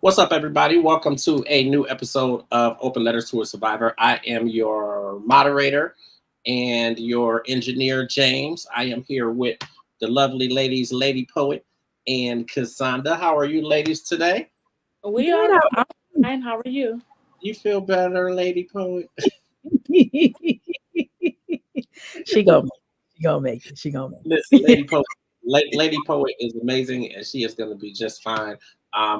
What's up, everybody? Welcome to a new episode of Open Letters to a Survivor. I am your moderator and your engineer, James. I am here with the lovely ladies, Lady Poet and Cassandra. How are you, ladies, today? We Good. are. I'm fine. How are you? You feel better, Lady Poet? She gonna make it. She gonna make it. She gonna Listen, make it. Lady Poet is amazing, and she is going to be just fine.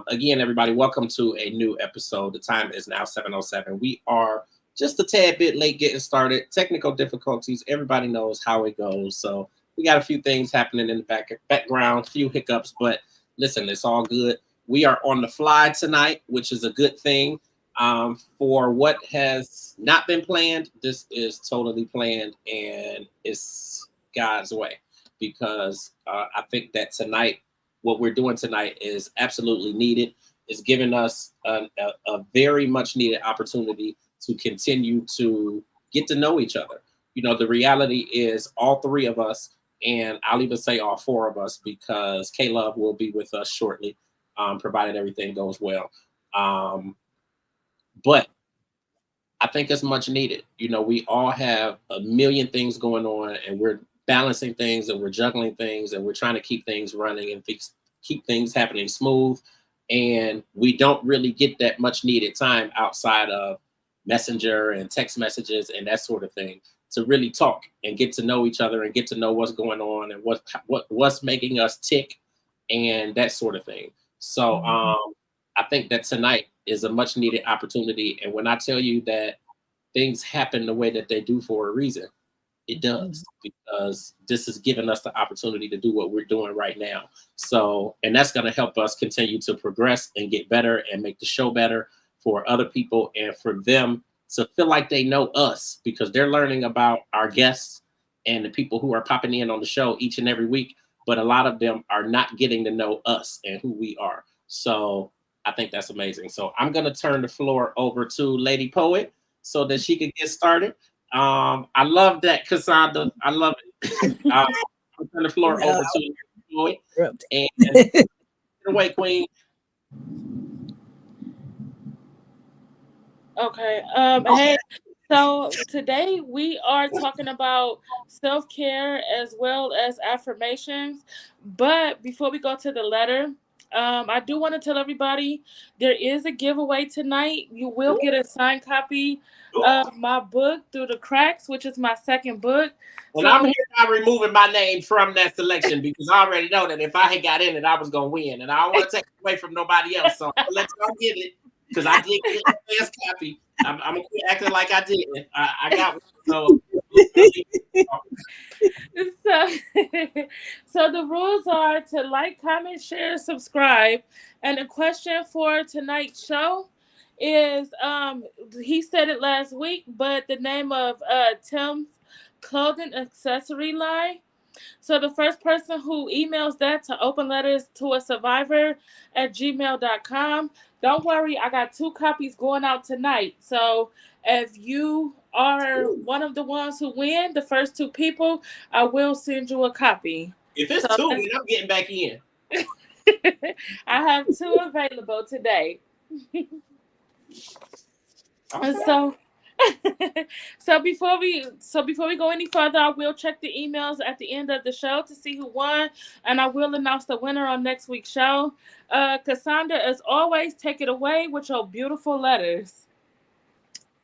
Again, everybody, welcome to a new episode. The time is now 7:07. We are just a tad bit late getting started. Technical difficulties. Everybody knows how it goes. So we got a few things happening in the background, a few hiccups, but listen, it's all good. We are on the fly tonight, which is a good thing. For what has not been planned, this is totally planned, and it's God's way because I think that tonight, what we're doing tonight is absolutely needed. It's giving us a very much needed opportunity to continue to get to know each other. You know, the reality is all three of us, and I'll even say all four of us because K Love will be with us shortly, provided everything goes well. Um, but I think it's much needed. You know, we all have a million things going on, and we're balancing things, and we're juggling things, and we're trying to keep things running and keep things happening smooth. And we don't really get that much needed time outside of messenger and text messages and that sort of thing to really talk and get to know each other and get to know what's going on and what's making us tick and that sort of thing. So Mhm. I think that tonight is a much needed opportunity. And when I tell you that things happen the way that they do for a reason, it Mhm. does because this is giving us the opportunity to do what we're doing right now. So, and that's going to help us continue to progress and get better and make the show better for other people and for them to feel like they know us because they're learning about our guests and the people who are popping in on the show each and every week. But a lot of them are not getting to know us and who we are. So I think that's amazing. So I'm going to turn the floor over to Lady Poet so that she can get started. I love that, Cassandra. I love it. I'll turn the floor No, over to you, Joy, and interrupted. take it away, Queen. Okay. Hey. So today we are talking about self care as well as affirmations. But before we go to the letter, I do want to tell everybody there is a giveaway tonight. You will get a signed copy of my book Through the Cracks, which is my second book. And I'm So hereby removing my name from that selection because I already know that if I had got in it, I was gonna win, and I don't want to take it away from nobody else. So I'm gonna let y'all get it because I did get a fast copy. I'm gonna quit acting like I didn't. I got one. So So, so the rules are to like, comment, share, subscribe. And the question for tonight's show is he said it last week, but the name of Tim's clothing accessory line. So the first person who emails that to open letters to a survivor at gmail.com. Don't worry, I got two copies going out tonight. So if you are one of the ones who win, the first two people, I will send you a copy. if So it's two, then I'm getting back in. I have two available today. And Okay. so before we go any further, I will check the emails at the end of the show to see who won, and I will announce the winner on next week's show. Cassandra, as always, take it away with your beautiful letters.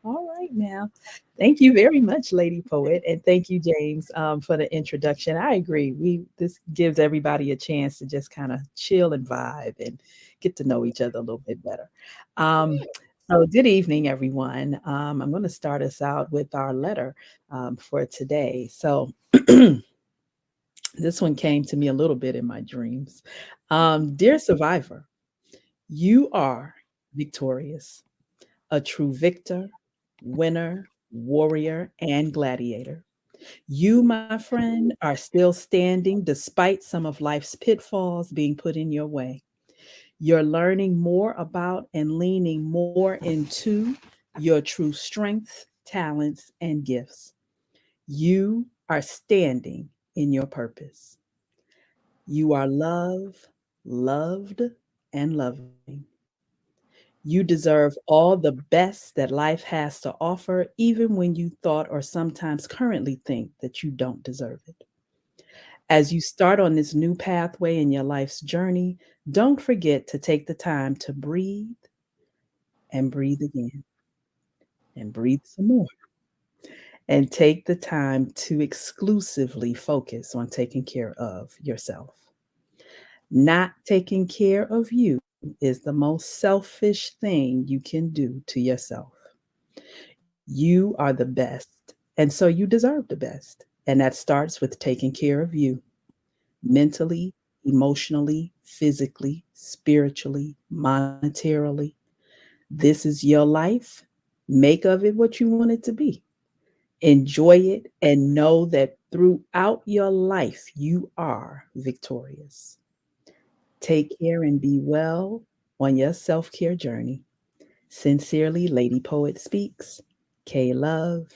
All right now. Thank you very much, Lady Poet, and thank you, James, for the introduction. I agree. We This gives everybody a chance to just kind of chill and vibe and get to know each other a little bit better. Um, so, good evening, everyone. I'm going to start us out with our letter for today. So, this one came to me a little bit in my dreams. Dear Survivor, you are victorious, a true victor, winner, warrior, and gladiator. You, my friend, are still standing despite some of life's pitfalls being put in your way. You're learning more about and leaning more into your true strengths, talents, and gifts. You are standing in your purpose. You are loved and loving. You deserve all the best that life has to offer, even when you thought or sometimes currently think that you don't deserve it. As you start on this new pathway in your life's journey, don't forget to take the time to breathe and breathe again and breathe some more. And take the time to exclusively focus on taking care of yourself. Not taking care of you is the most selfish thing you can do to yourself. You are the best, and so you deserve the best. And that starts with taking care of you mentally, emotionally, physically, spiritually, monetarily. This is your life. Make of it what you want it to be. Enjoy it and know that throughout your life, you are victorious. Take care and be well on your self care journey. Sincerely, Lady Poet Speaks, K Love,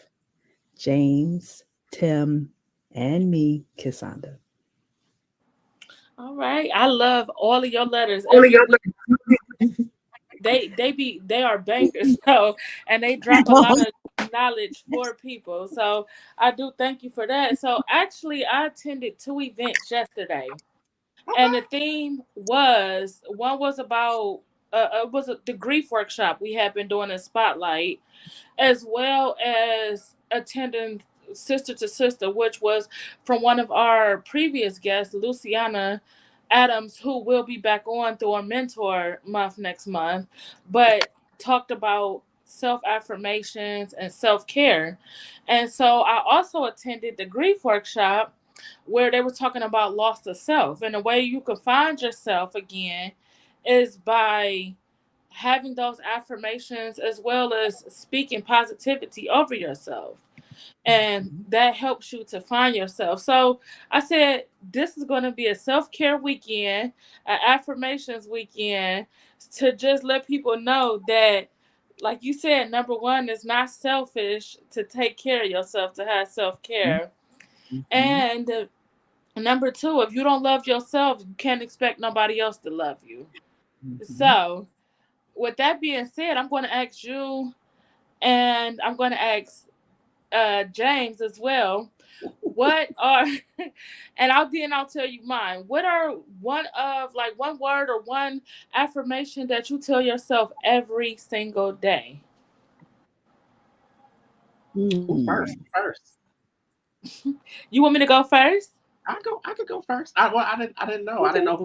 James, Tim, and me, Cassandra. All right. I love all of your letters every week. They are bankers, so and they drop a lot of knowledge for people. So I do thank you for that. So actually I attended two events yesterday. And the theme was one was about the grief workshop we had been doing in Spotlight, as well as attending Sister to Sister, which was from one of our previous guests, Luciana Adams, who will be back on through our mentor month next month, but talked about self affirmations and self care. And so I also attended the grief workshop where they were talking about loss of self. And the way you can find yourself again is by having those affirmations as well as speaking positivity over yourself. And that helps you to find yourself. So I said, this is going to be a self care weekend, an affirmations weekend, to just let people know that, like you said, number one, it's not selfish to take care of yourself, to have self care. Mhm. And number two, if you don't love yourself, you can't expect nobody else to love you. Mhm. So, with that being said, I'm going to ask you, and I'm going to ask James as well. What are, and I'll tell you mine. What are one word or one affirmation that you tell yourself every single day? Who first? Mm. First. You want me to go first? I could go first. I didn't know. I didn't Okay. know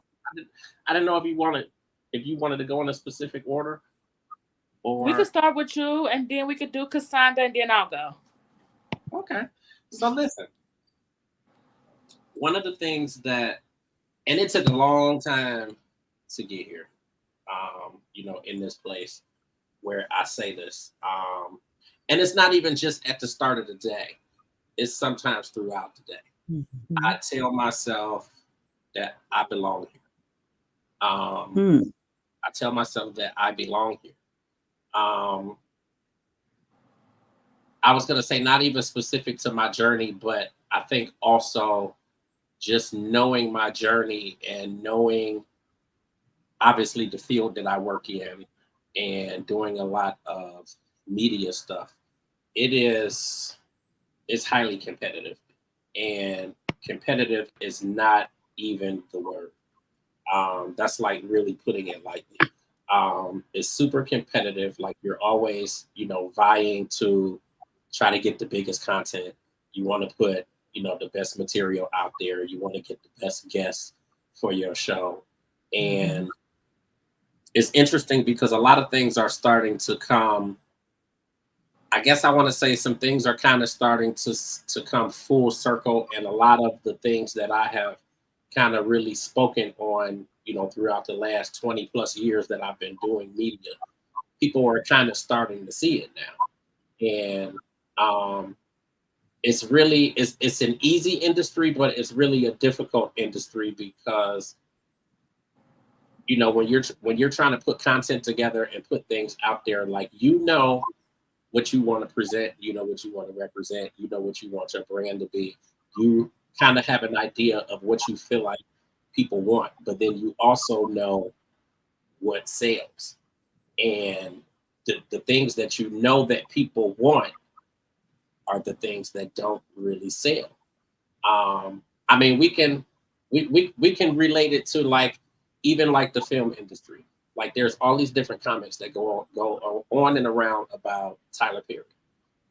I didn't know if you wanted to go in a specific order We could or start with you, and then we could do Cassandra, and then I'll go. okay. So listen, one of the things that and it took a long time to get here. In this place where I say this. And it's not even just at the start of the day. It's sometimes throughout the day. I Mhm. tell myself that I belong here. Um, Mm. I tell myself that I belong here. Um, I was gonna say not even specific to my journey, but I think also just knowing my journey and knowing obviously the field that I work in and doing a lot of media stuff. It is it's highly competitive, and competitive is not even the word. That's like really putting it lightly. It's super competitive. Like you're always, vying to try to get the biggest content. You want to put, the best material out there. You want to get the best guests for your show. Mhm. And it's interesting because a lot of things are starting to come. I guess I want to say some things are kind of starting to come full circle, and a lot of the things that I have kind of really spoken on, throughout the last 20 plus years that I've been doing media, people are kind of starting to see it now, and um, it's an easy industry, but it's really a difficult industry because when you're trying to put content together and put things out there, like what you want to present, what you want to represent, what you want your brand to be. You kind of have an idea of what you feel like people want, but then you also know what sells. And the things that you know that people want are the things that don't really sell. I mean, we can relate it to like even like the film industry. Like there's all these different comments that go on and around about Tyler Perry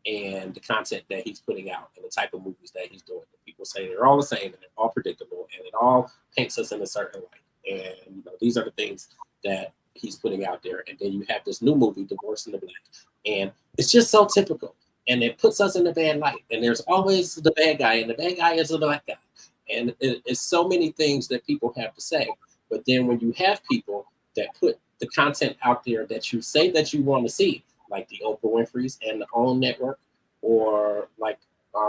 and the content that he's putting out and the type of movies that he's doing. People say they're all the same and they're all predictable and it all paints us in a certain light. And you know, these are the things that he's putting out there. And then you have this new movie, Divorce in the Black, and it's just so typical. And it puts us in a bad light. And there's always the bad guy, and the bad guy is the black guy. And it's so many things that people have to say. But then when you have people that put the content out there that you say that you want to see, like the Oprah Winfrey's and the OWN Network, or like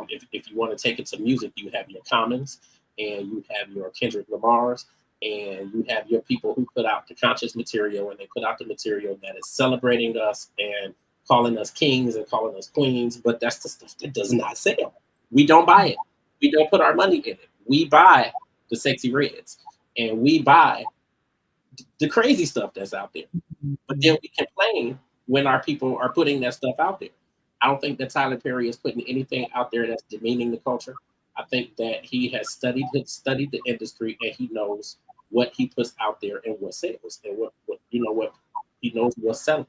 if you want to take it to music, you have your Commons and you have your Kendrick Lamar's, and you have your people who put out the conscious material, and they put out the material that is celebrating us and calling us kings and calling us queens, but that's the stuff that does not sell. We don't buy it. We don't put our money in it. We buy the sexy reds and we buy the crazy stuff that's out there. But then we complain when our people are putting that stuff out there. I don't think that Tyler Perry is putting anything out there that's demeaning the culture. I think that he has studied the industry, and he knows what he puts out there and what sells, and what he knows what's selling.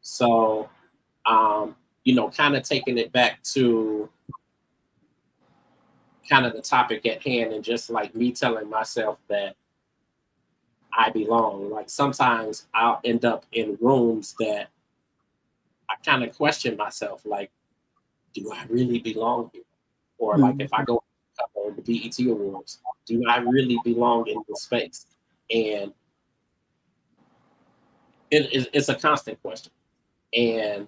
So kind of taking it back to kind of the topic at hand, and just like me telling myself that I belong. Like sometimes I'll end up in rooms that I kind of question myself, like, do I really belong here? Or like if I go to the BET Awards, do I really belong in this space? And it's a constant question. And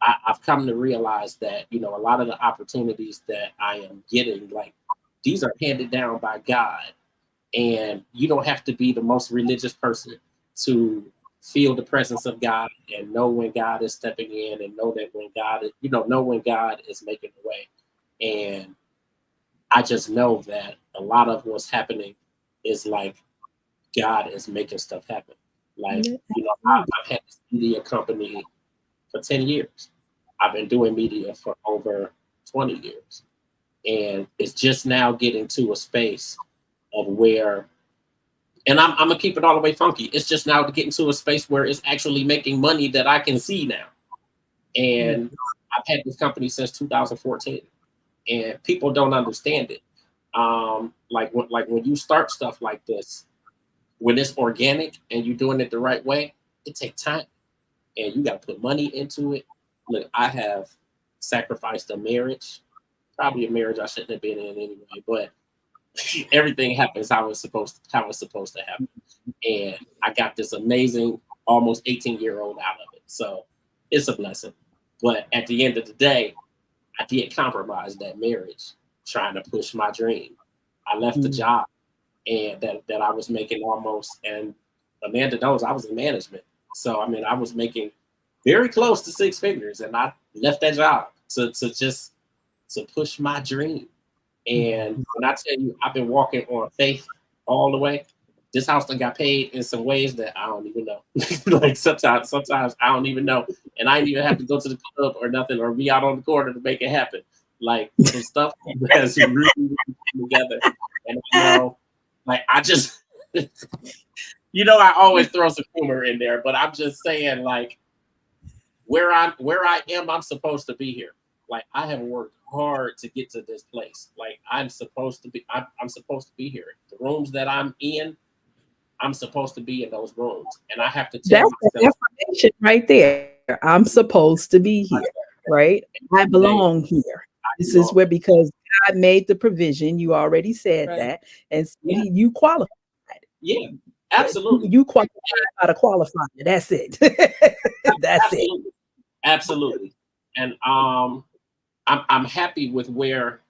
I've come to realize that, a lot of the opportunities that I am getting, like these are handed down by God. And you don't have to be the most religious person to feel the presence of God and know when God is stepping in, and know that when God is, know when God is making the way. And I just know that a lot of what's happening is like God is making stuff happen. Like, I've had this media company for 10 years. I've been doing media for over 20 years. And it's just now getting to a space of where, and I'm gonna keep it all the way funky. It's just now getting to a space where it's actually making money that I can see now. And I've had this company since 2014, and people don't understand it. Like when you start stuff like this, when it's organic and you're doing it the right way, it takes time, and you got to put money into it. Look, I have sacrificed a marriage, probably a marriage I shouldn't have been in anyway, but everything happens how it's supposed to happen. And I got this amazing, almost 18-year-old out of it. So it's a blessing. But at the end of the day, I did compromise that marriage trying to push my dream. I left the job and that I was making almost, and Amanda knows I was in management. So I mean, I was making very close to six figures, and I left that job to push my dream. And when I tell you, I've been walking on faith all the way. This house done got paid in some ways that I don't even know. Like sometimes I don't even know, and I didn't even have to go to the club or nothing, or be out on the corner to make it happen. Like some stuff has really come together, and I know, like I just, I always throw some humor in there, but I'm just saying, like where I am, I'm supposed to be here. Like I have worked hard to get to this place. Like I'm supposed to be here. The rooms that I'm in, I'm supposed to be in those rooms, and I have to tell myself, the information right there. I'm supposed to be here, right? I belong here. This is where, because God made the provision. You already said that, and so you qualified. Yeah, absolutely. You qualified how to qualify. That's it. That's it. Absolutely. And I'm happy with where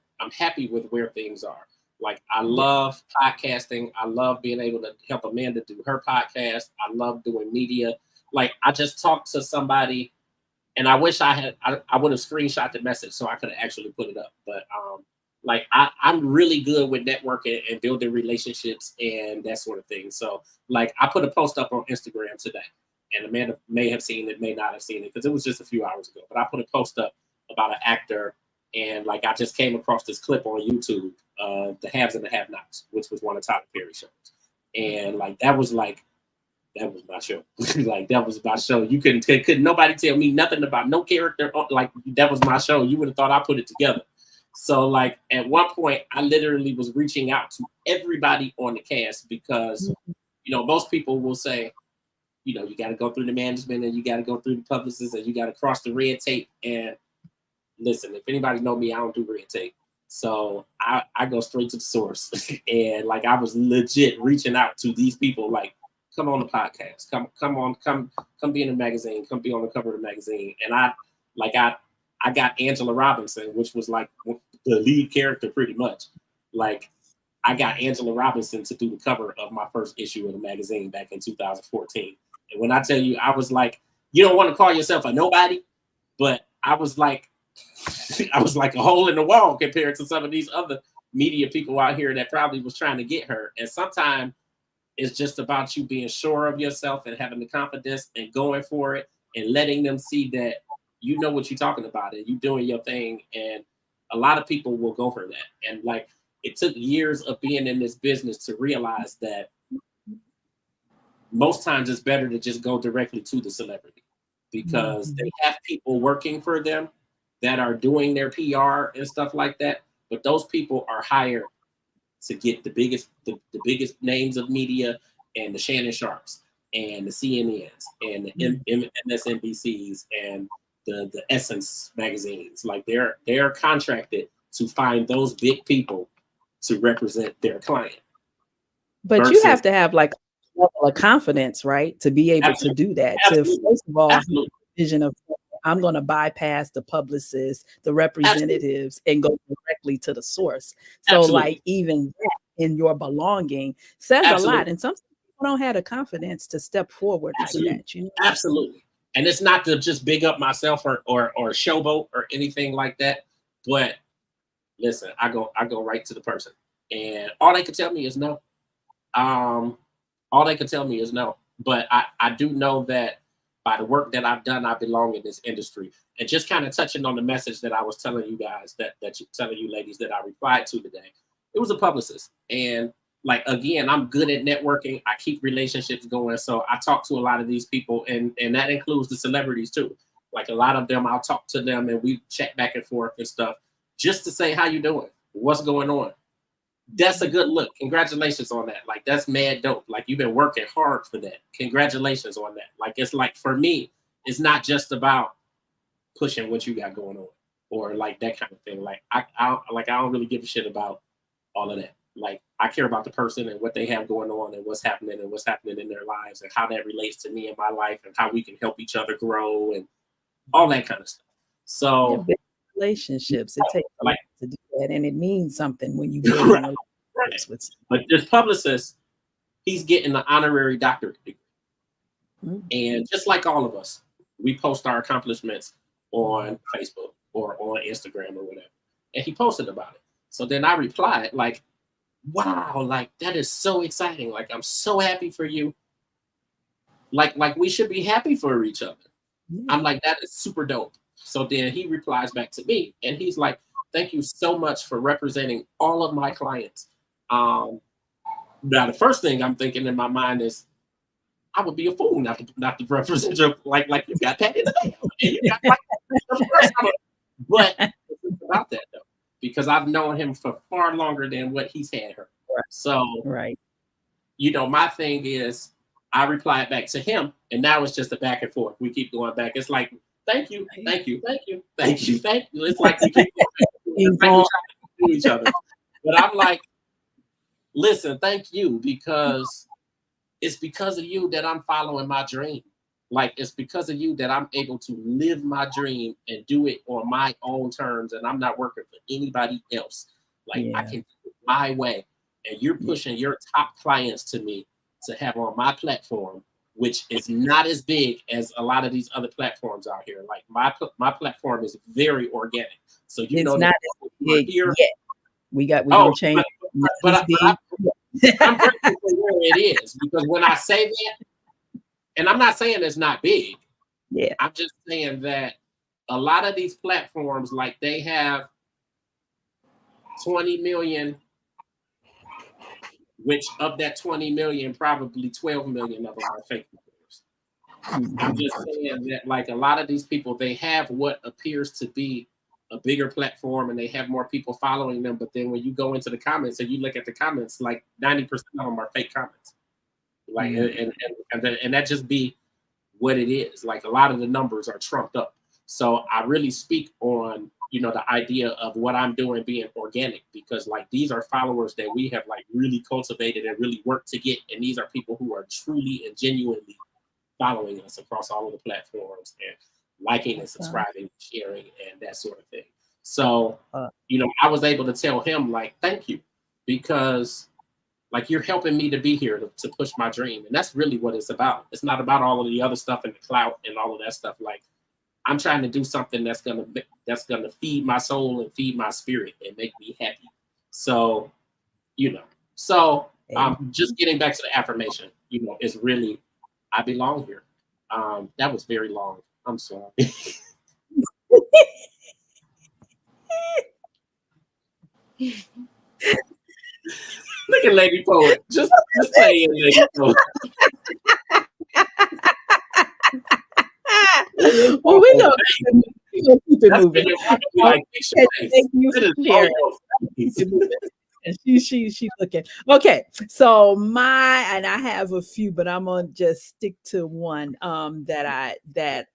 things are. Like I love podcasting. I love being able to help Amanda do her podcast. I love doing media. Like I just talked to somebody, and I wish I would have screenshot the message so I could have actually put it up. But like I'm really good with networking and building relationships and that sort of thing. So like I put a post up on Instagram today, and Amanda may have seen it, may not have seen it, because it was just a few hours ago. But I put a post up about an actor, and like I just came across this clip on YouTube, The Haves and the Have-Nots, which was one of Tyler Perry's shows. And like that was my show. Like that was my show. You couldn't nobody tell me nothing about no character. Like that was my show. You would have thought I put it together. So like at one point, I literally was reaching out to everybody on the cast because, most people will say, you got to go through the management and you got to go through the publicists and you got to cross the red tape. And listen, if anybody know me, I don't do red tape. So I go straight to the source. And like, I was legit reaching out to these people, like, come on the podcast, come be in the magazine, come be on the cover of the magazine. And I got Angela Robinson, which was like the lead character pretty much. Like I got Angela Robinson to do the cover of my first issue of the magazine back in 2014. And when I tell you, I was like, you don't want to call yourself a nobody, but I was like a hole in the wall compared to some of these other media people out here that probably was trying to get her. And sometimes it's just about you being sure of yourself and having the confidence and going for it and letting them see that you know what you're talking about and you doing your thing. And a lot of people will go for that. And like, it took years of being in this business to realize that most times it's better to just go directly to the celebrity because they have people working for them that are doing their PR and stuff like that. But those people are hired to get the biggest names of media and the Shannon Sharps and the CNNs and the MSNBCs and the Essence magazines. Like they're contracted to find those big people to represent their client. But you have to have like a level of confidence, right? To be able to do that. To first of all, vision of I'm going to bypass the publicists, the representatives, and go directly to the source. So like even that in your belonging says a lot. And some people don't have the confidence to step forward like that. You know? Absolutely. And it's not to just big up myself or showboat or anything like that. But listen, I go right to the person. And all they could tell me is no. All they could tell me is no. But I do know that by the work that I've done, I belong in this industry. And just kind of touching on the message that I was telling you guys, telling you ladies that I replied to today, it was a publicist. And like, again, I'm good at networking. I keep relationships going. So I talk to a lot of these people and that includes the celebrities too. Like a lot of them, I'll talk to them and we chat back and forth and stuff just to say, how you doing? What's going on? That's a good look. Congratulations on that. Like, that's mad dope. Like, you've been working hard for that. Congratulations on that. Like, it's like, for me, it's not just about pushing what you got going on or like that kind of thing. Like, I don't really give a shit about all of that. Like, I care about the person and what they have going on and what's happening in their lives and how that relates to me and my life and how we can help each other grow and all that kind of stuff. So relationships, it takes a lot to do that, and it means something when you build relationships with someone. But this publicist, he's getting an honorary doctorate degree. And just like all of us, we post our accomplishments on Facebook or on Instagram or whatever. And he posted about it. So then I replied, like, wow, like that is so exciting. Like, I'm so happy for you. Like we should be happy for each other. I'm like, that is super dope. So then he replies back to me and he's like, thank you so much for representing all of my clients. Now the first thing I'm thinking in my mind is, I would be a fool not to represent you like you got Patty LaBelle. But it's about that though, because I've known him for far longer than what he's had her. So my thing is, I replied back to him, and now it's just a back and forth. We keep going back. It's like, thank you. It's like we keep going back to each other. But I'm like, listen, thank you, because it's because of you that I'm following my dream. Like, it's because of you that I'm able to live my dream and do it on my own terms, and I'm not working for anybody else. Like, I can do it my way. And you're pushing your top clients to me to have on my platform, which is not as big as a lot of these other platforms out here. Like, my platform is very organic. So it's not as big yet. We don't change. But I'm grateful for where it is, because when I say that, And I'm not saying it's not big. Yeah. I'm just saying that a lot of these platforms, like they have 20 million, which of that 20 million, probably 12 million of them are fake followers. I'm just saying that, like, a lot of these people, they have what appears to be a bigger platform and they have more people following them. But then when you go into the comments and you look at the comments, like 90% of them are fake comments. Like, and that just be what it is. Like, a lot of the numbers are trumped up. So I really speak on, you know, the idea of what I'm doing being organic, because like these are followers that we have like really cultivated and really worked to get. And these are people who are truly and genuinely following us across all of the platforms and liking and subscribing, sharing, and that sort of thing. So, you know, I was able to tell him, like, thank you, because like you're helping me to be here to push my dream. And that's really what it's about. It's not about all of the other stuff and the clout and all of that stuff. Like, I'm trying to do something that's gonna feed my soul and feed my spirit and make me happy. So, you know, so just getting back to the affirmation, you know, is really, I belong here. That was very long. I'm sorry. Look at Lady Poet. Just saying, Lady Poet. Well, we're gonna keep it moving. Like, Thank you for sharing. And she's looking. Okay, so and I have a few, but I'm gonna just stick to one that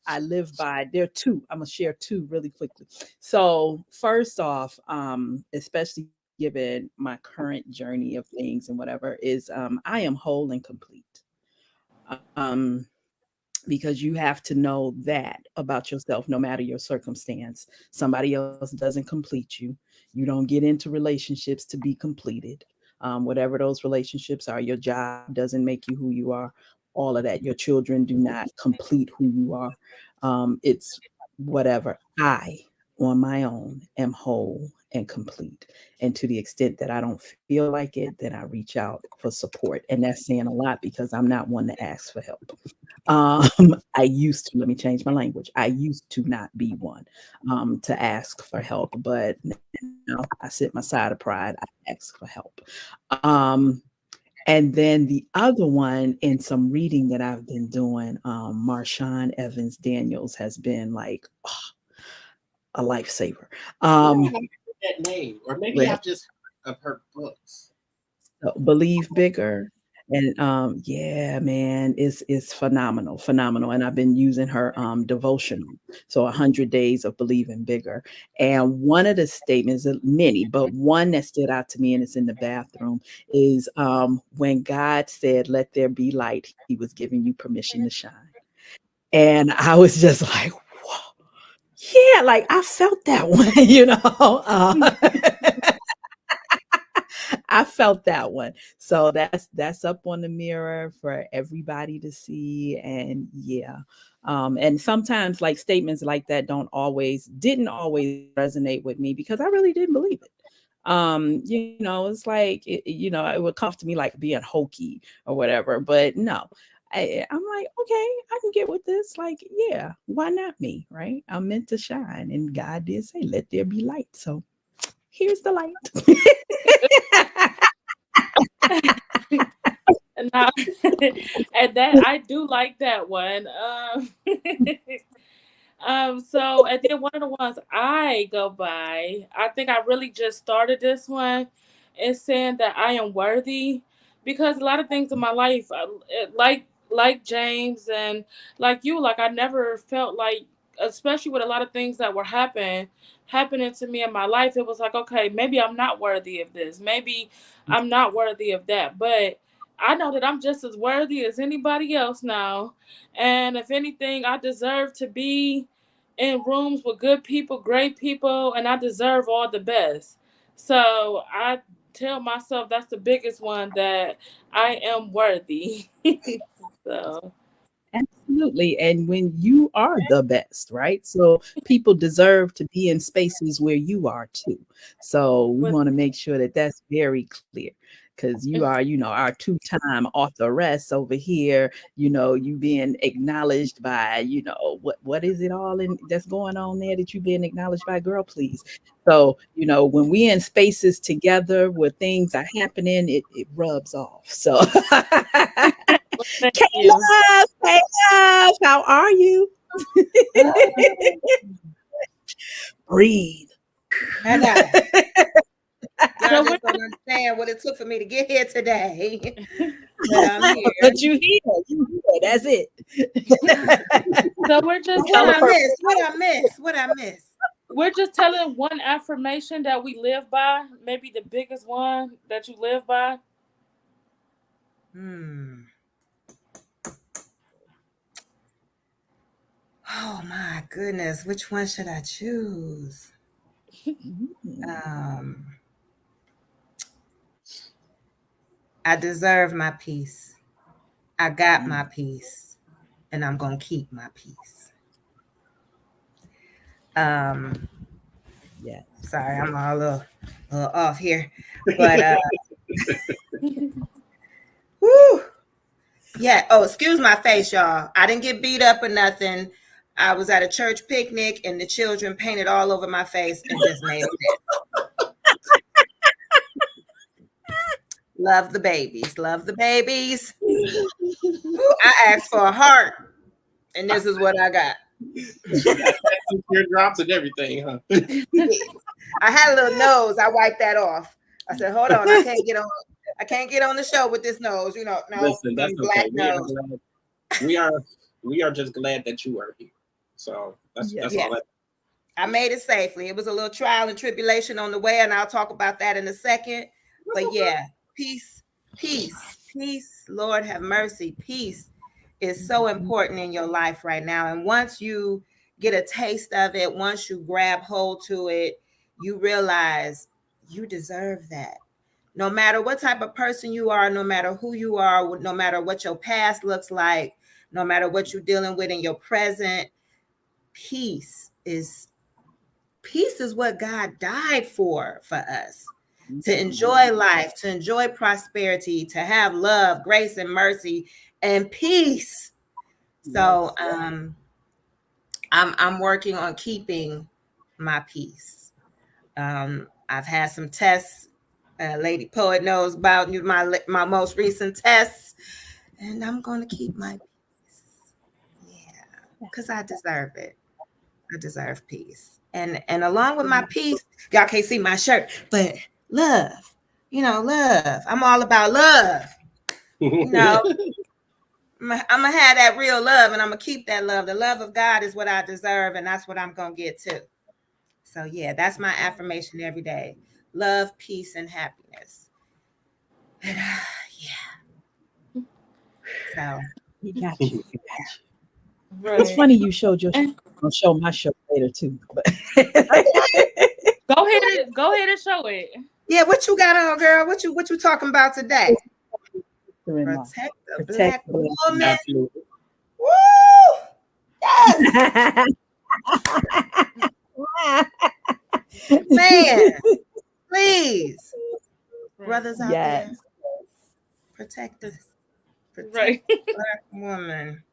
I live by. There are two. I'm gonna share two really quickly. So first off, especially given my current journey of things and whatever, is I am whole and complete. Because you have to know that about yourself, no matter your circumstance. Somebody else doesn't complete you. You don't get into relationships to be completed. Whatever those relationships are, your job doesn't make you who you are. All of that. Your children do not complete who you are. It's whatever. I, on my own, am whole and complete. And to the extent that I don't feel like it, then I reach out for support. And that's saying a lot, because I'm not one to ask for help. I used to, let me change my language. I used to not be one to ask for help, but now I sit my side of pride. I ask for help. And then the other one, in some reading that I've been doing, Marshawn Evans Daniels has been like a lifesaver. That name, or maybe I've just heard of her books. So Believe Bigger. And yeah, man, it's phenomenal. And I've been using her devotional. So 100 days of believing bigger. And one of the statements, many, but one that stood out to me, and it's in the bathroom, is when God said, "Let there be light," he was giving you permission to shine. And I was just like, whoa, yeah, like I felt that one, you know. I felt that one. So that's up on the mirror for everybody to see. And yeah. And sometimes like statements like that didn't always resonate with me, because I really didn't believe it. You know, it's like you know, it would come to me like being hokey or whatever, but no. I'm like, okay, I can get with this. Like, yeah, why not me? Right? I'm meant to shine. And God did say, "Let there be light." So here's the light. And that I do like that one. So and then one of the ones I go by, I think I really just started this one, is saying that I am worthy, because a lot of things in my life, like James and like you, like I never felt like, especially with a lot of things that were happening to me in my life, it was like, okay, maybe I'm not worthy of this, maybe I'm not worthy of that, but I know that I'm just as worthy as anybody else now. And if anything, I deserve to be in rooms with good people, great people, and I deserve all the best. So I tell myself that's the biggest one, that I am worthy. So Absolutely. And when you are the best, right? So people deserve to be in spaces where you are too. So we with want to make sure that that's very clear. because you are, our two-time authoress over here. You being acknowledged by, what is it all that's going on there that you being acknowledged by, girl, please. So, when we in spaces together where things are happening, it rubs off. So Thank K you. Love, how are you? Breathe. And y'all So just don't understand what it took for me to get here today. But I'm here. But you here. That's it. So we're just What I telling, miss? What I miss? What I miss? we're just telling one affirmation that we live by, maybe the biggest one that you live by. Oh my goodness, which one should I choose? I deserve my peace. I got my peace, and I'm gonna keep my peace. Yeah. Sorry, I'm a little off here, but whew. Yeah. Oh, excuse my face, y'all. I didn't get beat up or nothing. I was at a church picnic, and the children painted all over my face and just made it. Love the babies. Love the babies. Ooh, I asked for a heart, and this is what I got. Teardrops and everything, huh? I had a little nose. I wiped that off. I said, "Hold on, I can't get on the show with this nose." No, Listen, that's black okay. nose. We are just glad that you are here. So that's all. I made it safely. It was a little trial and tribulation on the way, and I'll talk about that in a second. But yeah, peace. Lord have mercy. Peace is so important in your life right now. And once you get a taste of it, once you grab hold to it, you realize you deserve that. No matter what type of person you are, no matter who you are, no matter what your past looks like, no matter what you're dealing with in your present, peace is what God died for us. To enjoy life, to enjoy prosperity, to have love, grace, and mercy, and peace. So I'm working on keeping my peace. I've had some tests. Lady Poet knows about my most recent tests, and I'm going to keep my peace. Yeah, because I deserve it. I deserve peace, and along with my peace, y'all can't see my shirt, but love. Love. I'm all about love. I'm gonna have that real love, and I'm gonna keep that love. The love of God is what I deserve, and that's what I'm gonna get to. So yeah, that's my affirmation every day: love, peace, and happiness. And, yeah. So We got you. Right. It's funny you showed your show. I'll show my show later too. But Go ahead and show it. yeah, what you got on, girl? What you talking about today? Protect the Black woman. Absolutely. Woo! Yes. Man, please, brothers out there, protect us. Protect the Black woman.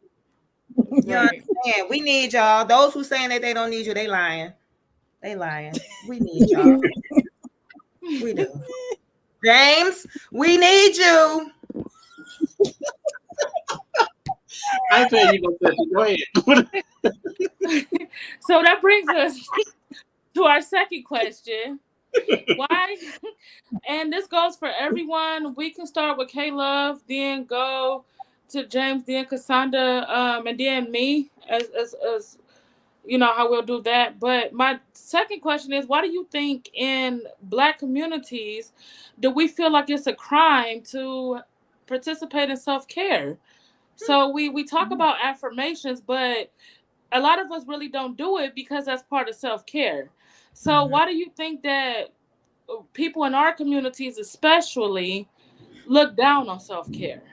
You understand? We need y'all. Those who saying that they don't need you, they lying. They lying. We need y'all. We do. James, we need you. I feel you gonna go ahead. So that brings us to our second question. Why? And this goes for everyone. We can start with K Love, then go to James, then Cassandra, and then me, as how we'll do that. But my second question is, why do you think in Black communities do we feel like it's a crime to participate in self-care? So we talk about affirmations, but a lot of us really don't do it because that's part of self-care. So why do you think that people in our communities especially look down on self-care?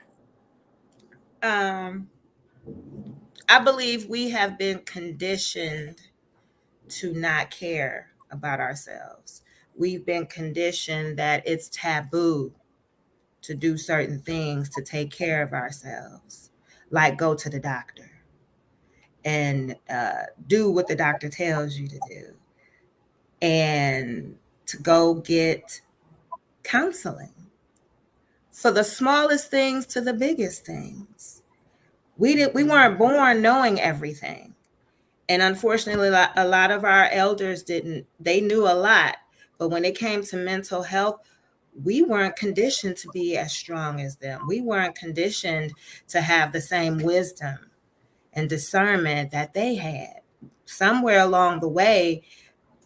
I believe we have been conditioned to not care about ourselves. We've been conditioned that it's taboo to do certain things to take care of ourselves, like go to the doctor and do what the doctor tells you to do, and to go get counseling for the smallest things to the biggest things. We weren't born knowing everything. And unfortunately, a lot of our elders didn't. They knew a lot, but when it came to mental health, we weren't conditioned to be as strong as them. We weren't conditioned to have the same wisdom and discernment that they had. Somewhere along the way,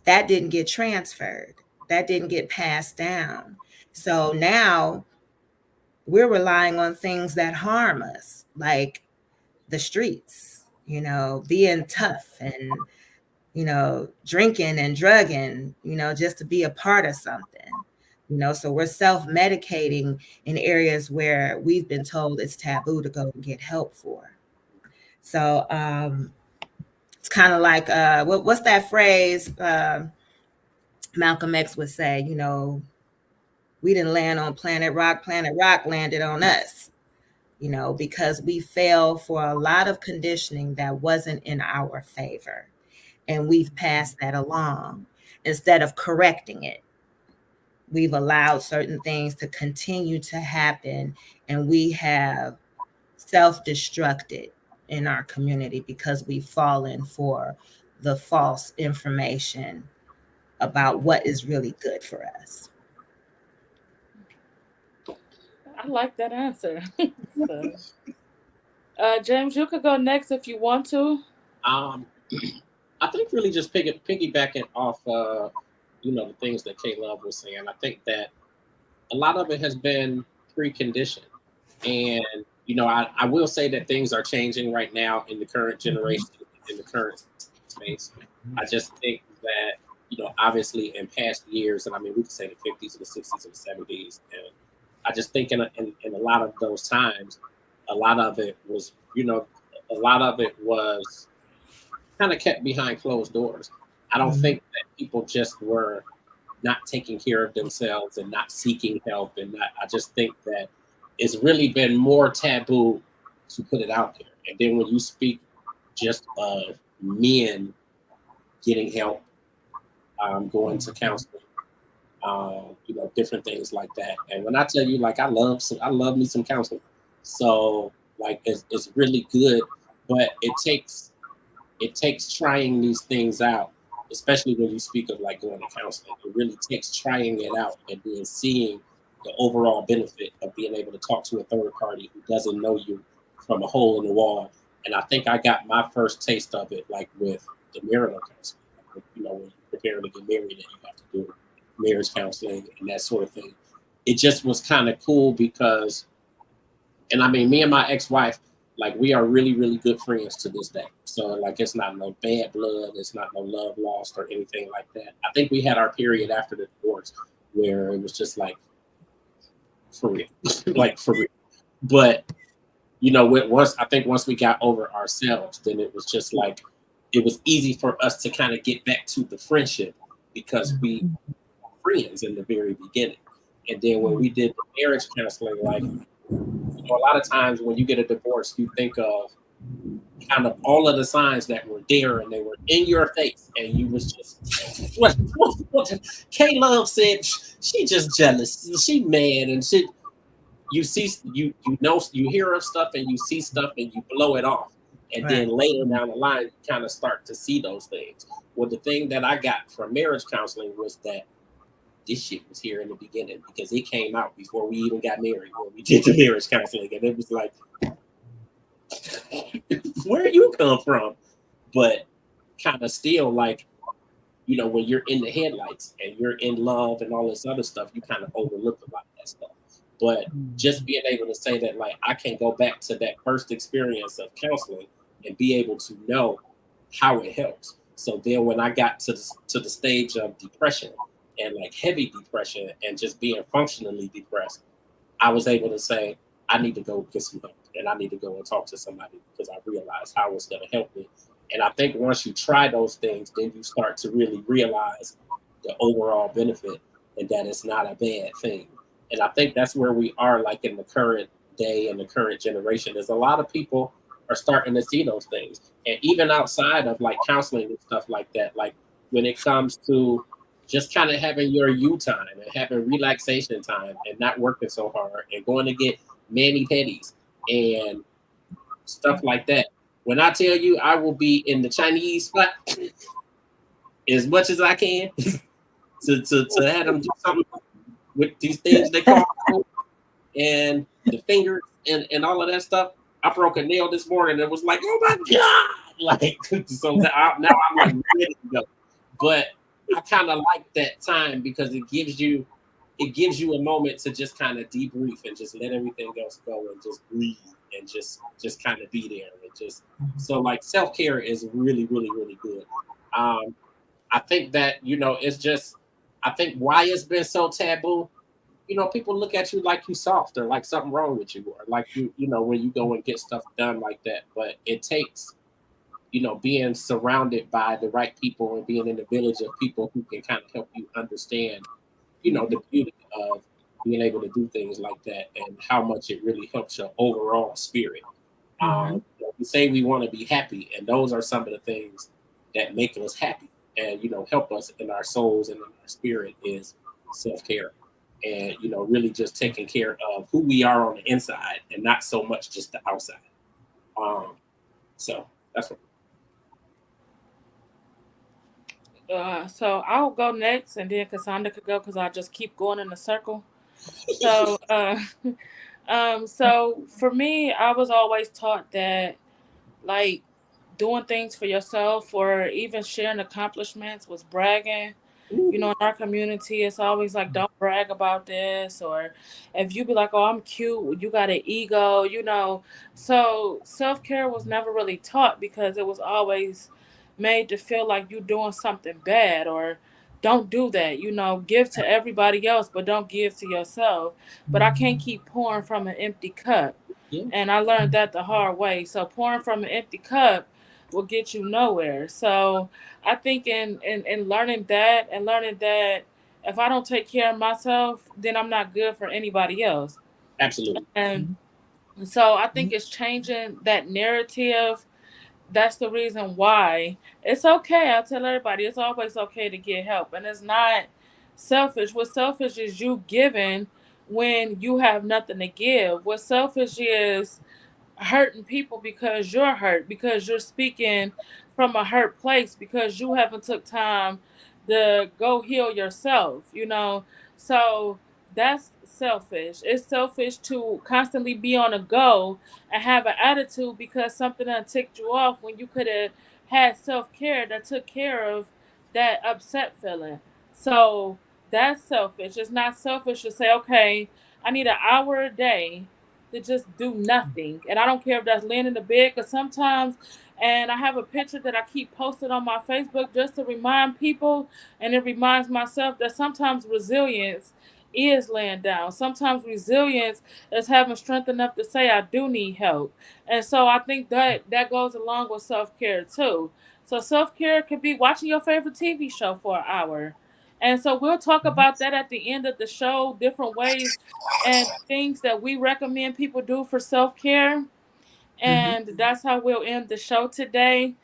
that didn't get transferred. That didn't get passed down. So now we're relying on things that harm us, like the streets, being tough and, drinking and drugging, just to be a part of something. So we're self-medicating in areas where we've been told it's taboo to go and get help for. So it's kind of like, what's that phrase Malcolm X would say, we didn't land on planet rock landed on us, because we fell for a lot of conditioning that wasn't in our favor. And we've passed that along. Instead of correcting it, we've allowed certain things to continue to happen, and we have self-destructed in our community because we've fallen for the false information about what is really good for us. I like that answer. So, James, you could go next if you want to. I think really just piggybacking off, the things that K Love was saying. I think that a lot of it has been preconditioned, and I will say that things are changing right now in the current generation, in the current space. I just think that obviously in past years, and I mean we could say the 50s and the 60s and the 70s, and I just think in a lot of those times, a lot of it was kind of kept behind closed doors. I don't think that people just were not taking care of themselves and not seeking help, and I just think that it's really been more taboo to put it out there. And then when you speak just of men getting help, going to counseling, different things like that. And when I tell you, like, I love me some counseling. So like, it's really good, but it takes trying these things out, especially when you speak of like going to counseling. It really takes trying it out and then seeing the overall benefit of being able to talk to a third party who doesn't know you from a hole in the wall. And I think I got my first taste of it like with the marital counseling. When you're preparing to get married and you have to do marriage counseling and that sort of thing. It just was kind of cool because, and I mean, me and my ex-wife, like, we are really, really good friends to this day. So like, it's not no bad blood, it's not no love lost or anything like that. I think we had our period after the divorce where it was just like, for real, like for real. But once we got over ourselves, then it was just like, it was easy for us to kind of get back to the friendship because we were friends in the very beginning. And then when we did the marriage counseling, like, a lot of times when you get a divorce, you think of kind of all of the signs that were there and they were in your face, and you was just what K Love said, she just jealous, she mad, and shit. You see, you hear of stuff and you see stuff and you blow it off. And then later down the line, you kind of start to see those things. Well, the thing that I got from marriage counseling was that this shit was here in the beginning because it came out before we even got married when we did the marriage counseling. And it was like, where you come from? But kind of still like, when you're in the headlights and you're in love and all this other stuff, you kind of overlook a lot of that stuff. But just being able to say that, like, I can go back to that first experience of counseling and be able to know how it helps. So then when I got to the stage of depression and like heavy depression and just being functionally depressed, I was able to say, I need to go get some help and I need to go and talk to somebody because I realized how it's going to help me. And I think once you try those things, then you start to really realize the overall benefit and that it's not a bad thing. And I think that's where we are, like in the current day and the current generation. Is a lot of people are starting to see those things, and even outside of like counseling and stuff like that, like when it comes to just kind of having your you time and having relaxation time and not working so hard and going to get mani pedis and stuff like that. When I tell you, I will be in the Chinese spot as much as I can to have them do something with these things they call and the fingers and all of that stuff. I broke a nail this morning and was like, oh my God. Like, so now I'm like ready to go. But I kind of like that time because it gives you a moment to just kind of debrief and just let everything else go and just breathe and just kind of be there and just so like self-care is really, really, really good. I think that, it's just, I think why it's been so taboo, people look at you like you soft or like something wrong with you or like when you go and get stuff done like that. But it takes, being surrounded by the right people and being in the village of people who can kind of help you understand, the beauty of being able to do things like that and how much it really helps your overall spirit. We say we want to be happy, and those are some of the things that make us happy and help us in our souls and in our spirit is self-care and really just taking care of who we are on the inside and not so much just the outside. So that's what. So I'll go next, and then Cassandra could go because I just keep going in a circle. So, so for me, I was always taught that like doing things for yourself or even sharing accomplishments was bragging. In our community, it's always like, don't brag about this. Or if you be like, oh, I'm cute, you got an ego. So self care was never really taught because it was always made to feel like you doing something bad or don't do that. Give to everybody else, but don't give to yourself. But I can't keep pouring from an empty cup. Yeah. And I learned that the hard way. So pouring from an empty cup will get you nowhere. So I think in learning that and learning that if I don't take care of myself, then I'm not good for anybody else. Absolutely. And so I think it's changing that narrative. That's the reason why it's okay. I tell everybody it's always okay to get help. And it's not selfish. What selfish is you giving when you have nothing to give. What selfish is hurting people because you're hurt, because you're speaking from a hurt place, because you haven't took time to go heal yourself. So that's selfish. It's selfish to constantly be on a go and have an attitude because something done ticked you off when you could have had self-care that took care of that upset feeling. So that's selfish. It's not selfish to say, okay, I need an hour a day to just do nothing. And I don't care if that's laying in the bed, because sometimes, and I have a picture that I keep posted on my Facebook just to remind people, and it reminds myself that sometimes resilience is laying down. Sometimes resilience is having strength enough to say, I do need help. And so I think that goes along with self care too. So self care could be watching your favorite TV show for an hour. And so we'll talk about that at the end of the show, different ways and things that we recommend people do for self-care. And that's how we'll end the show today.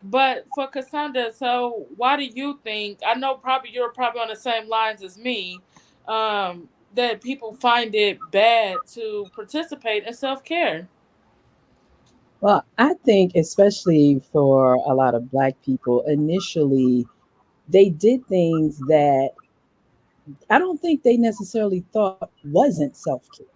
But for Cassandra, so why do you think, I know probably you're probably on the same lines as me, that people find it bad to participate in self-care? Well, I think, especially for a lot of Black people, initially they did things that I don't think they necessarily thought wasn't self care.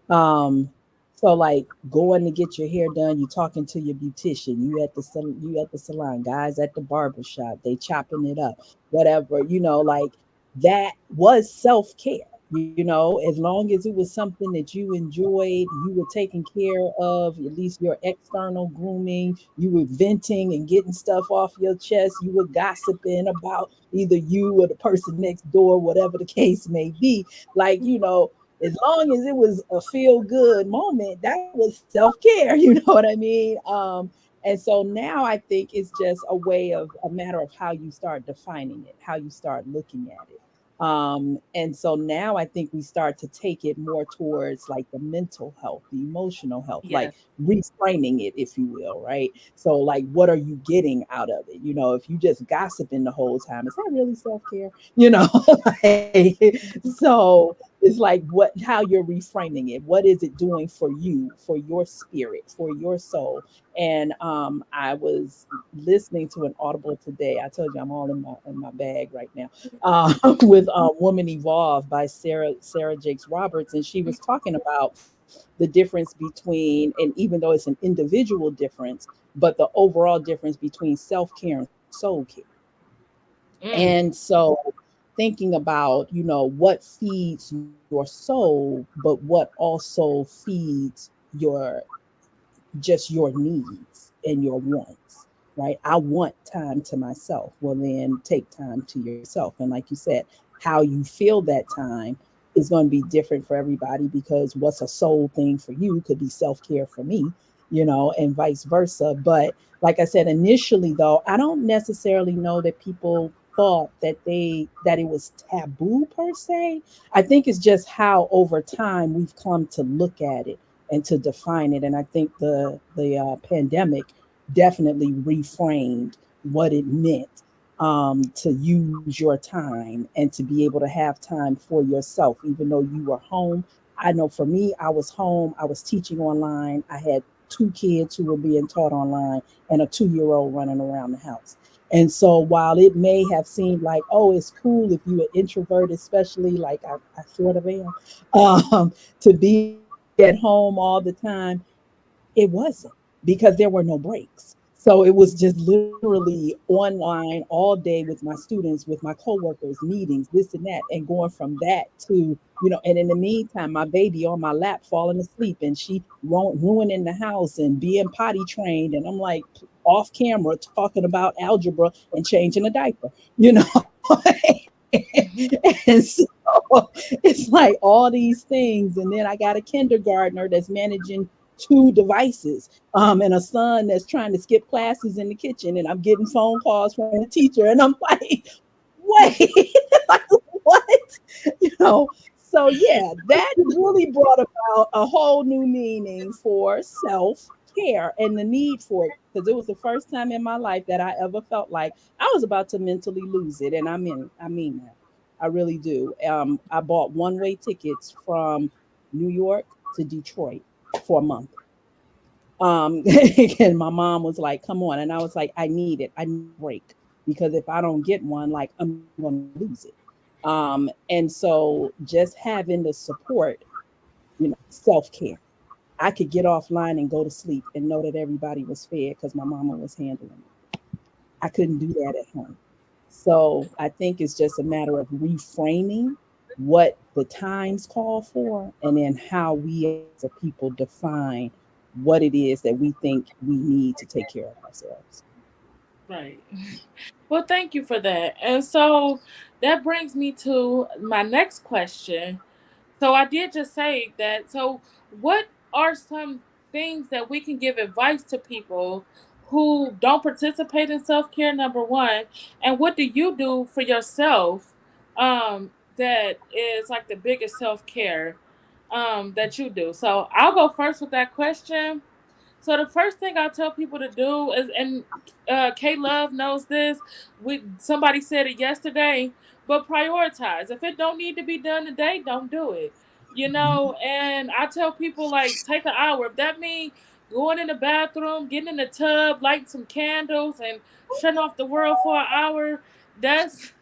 So like going to get your hair done, you talking to your beautician, you at the salon, guys at the barber shop, they chopping it up, whatever, like that was self care. As long as it was something that you enjoyed, you were taking care of at least your external grooming, you were venting and getting stuff off your chest, you were gossiping about either you or the person next door, whatever the case may be. Like, as long as it was a feel good moment, that was self care. You know what I mean? And so now I think it's just a matter of how you start defining it, how you start looking at it. And so now I think we start to take it more towards like the mental health, the emotional health, Yes. like reframing it, if you will, right? So, like, what are you getting out of it? If you just gossiping the whole time, is that really self care? Like, so it's like how you're reframing it. What is it doing for you, for your spirit, for your soul? And I was listening to an audible today. I told you I'm all in my bag right now. With Woman Evolved by Sarah Jakes Roberts, and she was talking about the difference between, and even though it's an individual difference, but the overall difference between self care and soul care. Mm. And so thinking about, what feeds your soul, but what also feeds your just your needs and your wants, right? I want time to myself. Well, then take time to yourself. And like you said, how you feel that time is going to be different for everybody, because what's a soul thing for you could be self care for me, and vice versa. But like I said, initially, though, I don't necessarily know that people thought that it was taboo per se. I think it's just how over time we've come to look at it and to define it. And I think the pandemic definitely reframed what it meant, to use your time and to be able to have time for yourself, even though you were home. I know for me, I was home, I was teaching online, I had two kids who were being taught online, and a 2-year-old running around the house. And so while it may have seemed like, oh, it's cool if you're an introvert, especially like I sort of am, to be at home all the time, it wasn't, because there were no breaks. So it was just literally online all day with my students, with my coworkers, meetings, this and that, and going from that to, and in the meantime, my baby on my lap falling asleep, and she ruining the house and being potty trained. And I'm like off camera talking about algebra and changing a diaper, you know. And so it's like all these things. And then I got a kindergartner that's managing two devices, and a son that's trying to skip classes in the kitchen. And I'm getting phone calls from the teacher. And I'm like, wait, like, what? You know, so yeah, that really brought about a whole new meaning for self care and the need for it, because it was the first time in my life that I ever felt like I was about to mentally lose it. And I mean that. I really do. I bought one-way tickets from New York to Detroit for a month. And my mom was like, "Come on," and I was like, "I need it. I need a break, because if I don't get one, like, I'm gonna lose it." And so just having the support, self care. I could get offline and go to sleep and know that everybody was fed because my mama was handling it. I couldn't do that at home. So I think it's just a matter of reframing what the times call for, and then how we as a people define what it is that we think we need to take care of ourselves. Right. Well, thank you for that. And so that brings me to my next question. So I did just say that. So what are some things that we can give advice to people who don't participate in self-care, number one, and what do you do for yourself that is like the biggest self-care that you do? So I'll go first with that question. So the first thing I tell people to do is, and K Love knows this. Somebody said it yesterday, but prioritize. If it don't need to be done today, don't do it. And I tell people like take an hour. If that means going in the bathroom, getting in the tub, lighting some candles, and shutting off the world for an hour, that's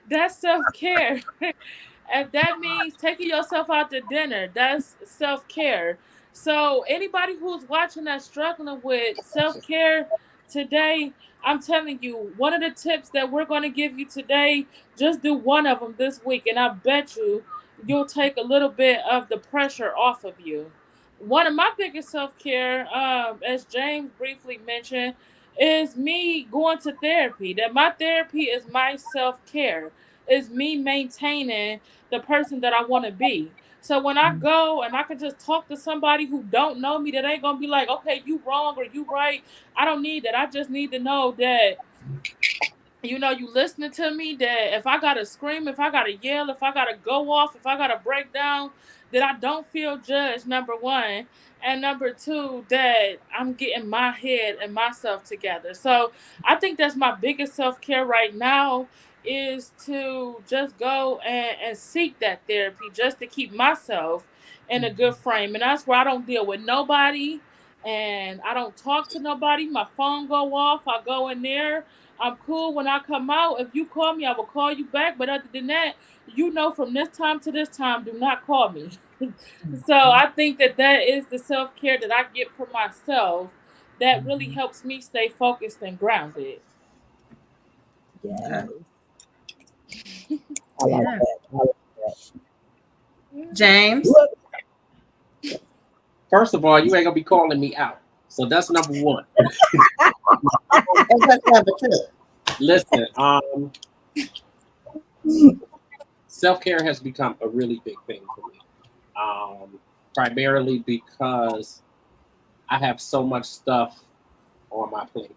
that's self care. If that means taking yourself out to dinner, that's self care. So anybody who's watching that's struggling with self care today, I'm telling you, one of the tips that we're going to give you today, just do one of them this week, and I bet you'll take a little bit of the pressure off of you. One of my biggest self care, as James briefly mentioned, is me going to therapy. That my therapy is my self care. Is me maintaining the person that I want to be. So when I go and I can just talk to somebody who don't know me, that ain't gonna be like, okay, you wrong or you right. I don't need that. I just need to know that you know, you listening to me, that if I gotta scream, if I gotta yell, if I gotta go off, if I gotta break down, that I don't feel judged, number one. And number two, that I'm getting my head and myself together. So I think that's my biggest self-care right now, is to just go and seek that therapy, just to keep myself in a good frame. And that's where I don't deal with nobody, and I don't talk to nobody. My phone go off, I go in there, I'm cool. When I come out, if you call me, I will call you back. But other than that, you know, from this time to this time, do not call me. So I think that that is the self care that I get for myself that really helps me stay focused and grounded. Yes. I like Yeah. that. I like that. James. First of all, you ain't gonna be calling me out. So that's number one. And that's number two. Listen, self-care has become a really big thing for me. Primarily because I have so much stuff on my plate.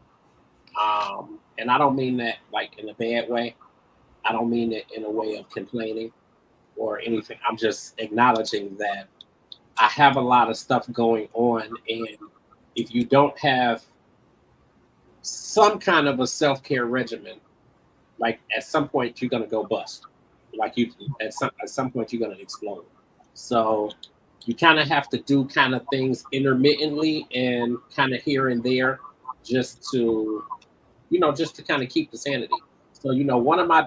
And I don't mean that like in a bad way. I don't mean it in a way of complaining or anything. I'm just acknowledging that I have a lot of stuff going on, and if you don't have some kind of a self-care regimen, like at some point you're gonna go bust. Like you at some point you're gonna explode. So you kind of have to do kind of things intermittently and kind of here and there, just to, just to kind of keep the sanity. So one of my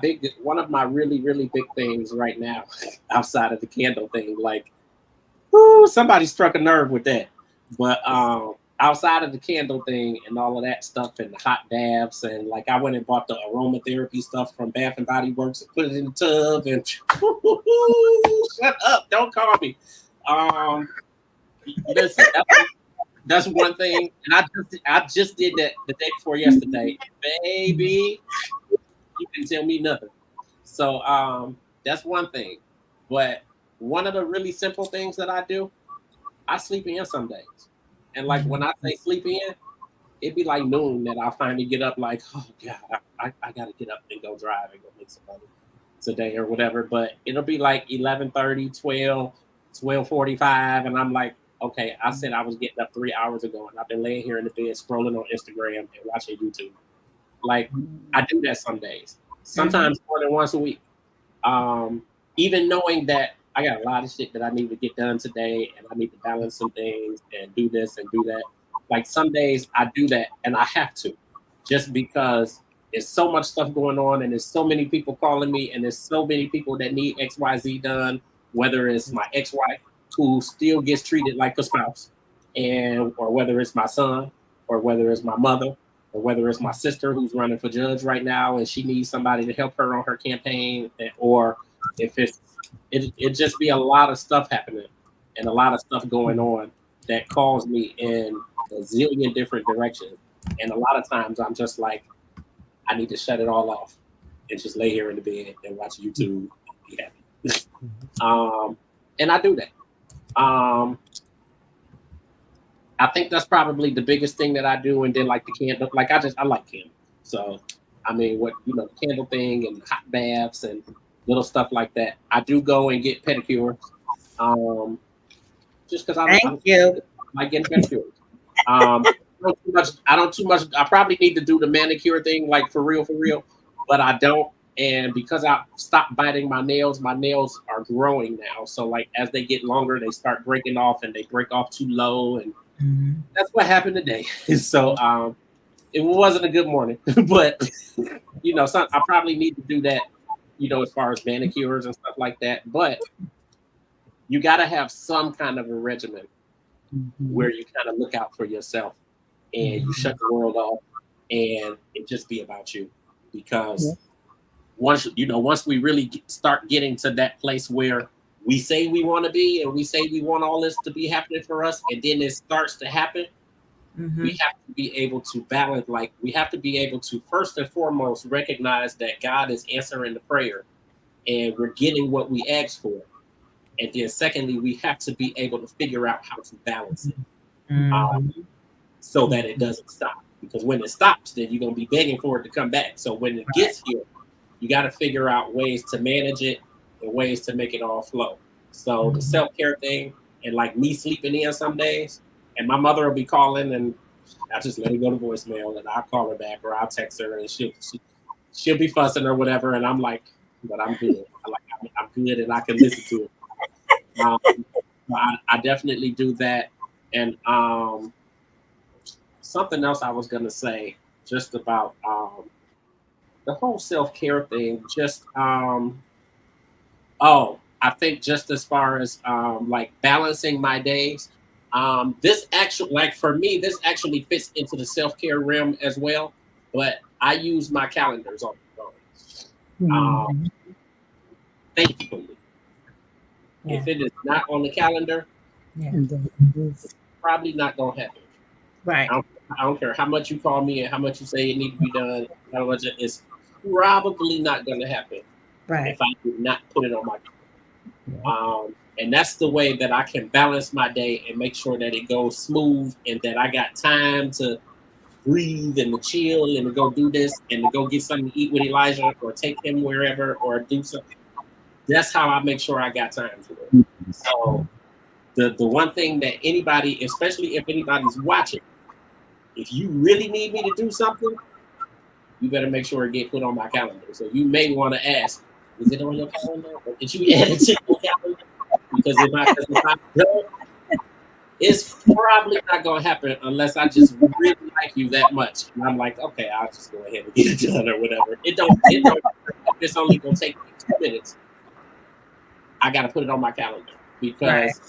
really really big things right now, outside of the candle thing, like, ooh, somebody struck a nerve with that. But outside of the candle thing and all of that stuff and the hot baths, and like I went and bought the aromatherapy stuff from Bath and Body Works and put it in the tub and shut up, don't call me. Listen, that's one thing, and I just did that the day before yesterday, baby. You can tell me nothing. So that's one thing. But one of the really simple things that I do, I sleep in some days. And like when I say sleep in, it'd be like noon that I'll finally get up like, oh God, I gotta get up and go drive and go make some money today or whatever. But it'll be like 11:30, 12, 12:45, and I'm like, okay, I said I was getting up 3 hours ago, and I've been laying here in the bed scrolling on Instagram and watching YouTube. Like I do that some days, sometimes more than once a week. Even knowing that I got a lot of shit that I need to get done today, and I need to balance some things and do this and do that. Like some days I do that, and I have to, just because there's so much stuff going on, and there's so many people calling me, and there's so many people that need XYZ done. Whether it's my ex-wife who still gets treated like a spouse, or whether it's my son, or whether it's my mother, or whether it's my sister who's running for judge right now and she needs somebody to help her on her campaign, or if it just be a lot of stuff happening and a lot of stuff going on that calls me in a zillion different directions. And a lot of times I'm just like, I need to shut it all off and just lay here in the bed and watch YouTube and be happy. And I do that. I think that's probably the biggest thing that I do. And then like the candle, like I like candles. So, I mean, the candle thing and hot baths and little stuff like that. I do go and get pedicures. Just because I like getting pedicures. I don't too much. I probably need to do the manicure thing, like for real, but I don't. And because I stopped biting my nails are growing now. So like as they get longer, they start breaking off, and they break off too low, and that's what happened today. So it wasn't a good morning, but I probably need to do that, as far as manicures and stuff like that. But you got to have some kind of a regimen where you kind of look out for yourself and you shut the world off and it just be about you. Because once we really start getting to that place where we say we want to be and we say we want all this to be happening for us, and then it starts to happen, we have to be able to balance. Like we have to be able to first and foremost recognize that God is answering the prayer and we're getting what we asked for. And then secondly, we have to be able to figure out how to balance it so that it doesn't stop. because when it stops, then you're gonna be begging for it to come back. So when it gets here, you got to figure out ways to manage it and ways to make it all flow. So the self-care thing, and like me sleeping in some days, and my mother will be calling, and I just let it go to voicemail, and I'll call her back or I'll text her, and she'll be fussing or whatever, and I'm like, but I'm good. I'm good, and I can listen to it. I definitely do that, and something else I was gonna say just about the whole self-care thing. Just I think just as far as like balancing my days, this actually, like for me, this actually fits into the self-care realm as well. But I use my calendars on the phone. Thankfully, if it is not on the calendar, it's probably not gonna happen. Right. I don't care how much you call me and how much you say it needs to be done. It's probably not going to happen if I do not put it on my calendar. And that's the way that I can balance my day and make sure that it goes smooth and that I got time to breathe and to chill and to go do this and to go get something to eat with Elijah or take him wherever or do something. That's how I make sure I got time for it. So the one thing that anybody, especially if anybody's watching, if you really need me to do something, you better make sure it get put on my calendar. So you may want to ask, is it on your calendar? Or did you add it to your calendar? Because if I don't, it's probably not going to happen unless I just really like you that much. And I'm like, okay, I'll just go ahead and get it done or whatever. It's only going to take me 2 minutes. I got to put it on my calendar because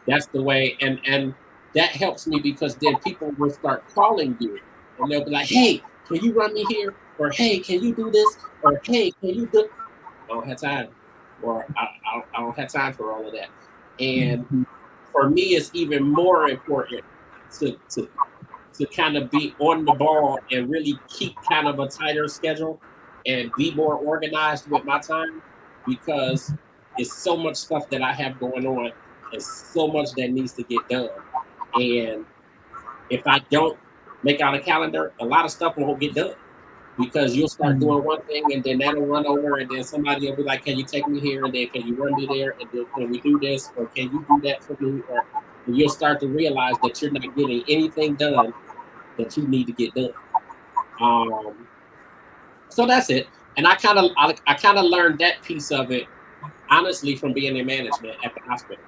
that's the way. And that helps me because then people will start calling you and they'll be like, hey, can you run me here? Or hey, can you do this? Or hey, can you do? I don't have time. Or I don't have time for all of that. And for me, it's even more important to kind of be on the ball and really keep kind of a tighter schedule and be more organized with my time because it's so much stuff that I have going on and so much that needs to get done. And if I don't make out a calendar, a lot of stuff won't get done because you'll start doing one thing and then that'll run over and then somebody will be like, can you take me here? And then can you run me there? And then can we do this? Or can you do that for me? Or you'll start to realize that you're not getting anything done that you need to get done. So that's it. And I kind of learned that piece of it, honestly, from being in management at the hospital.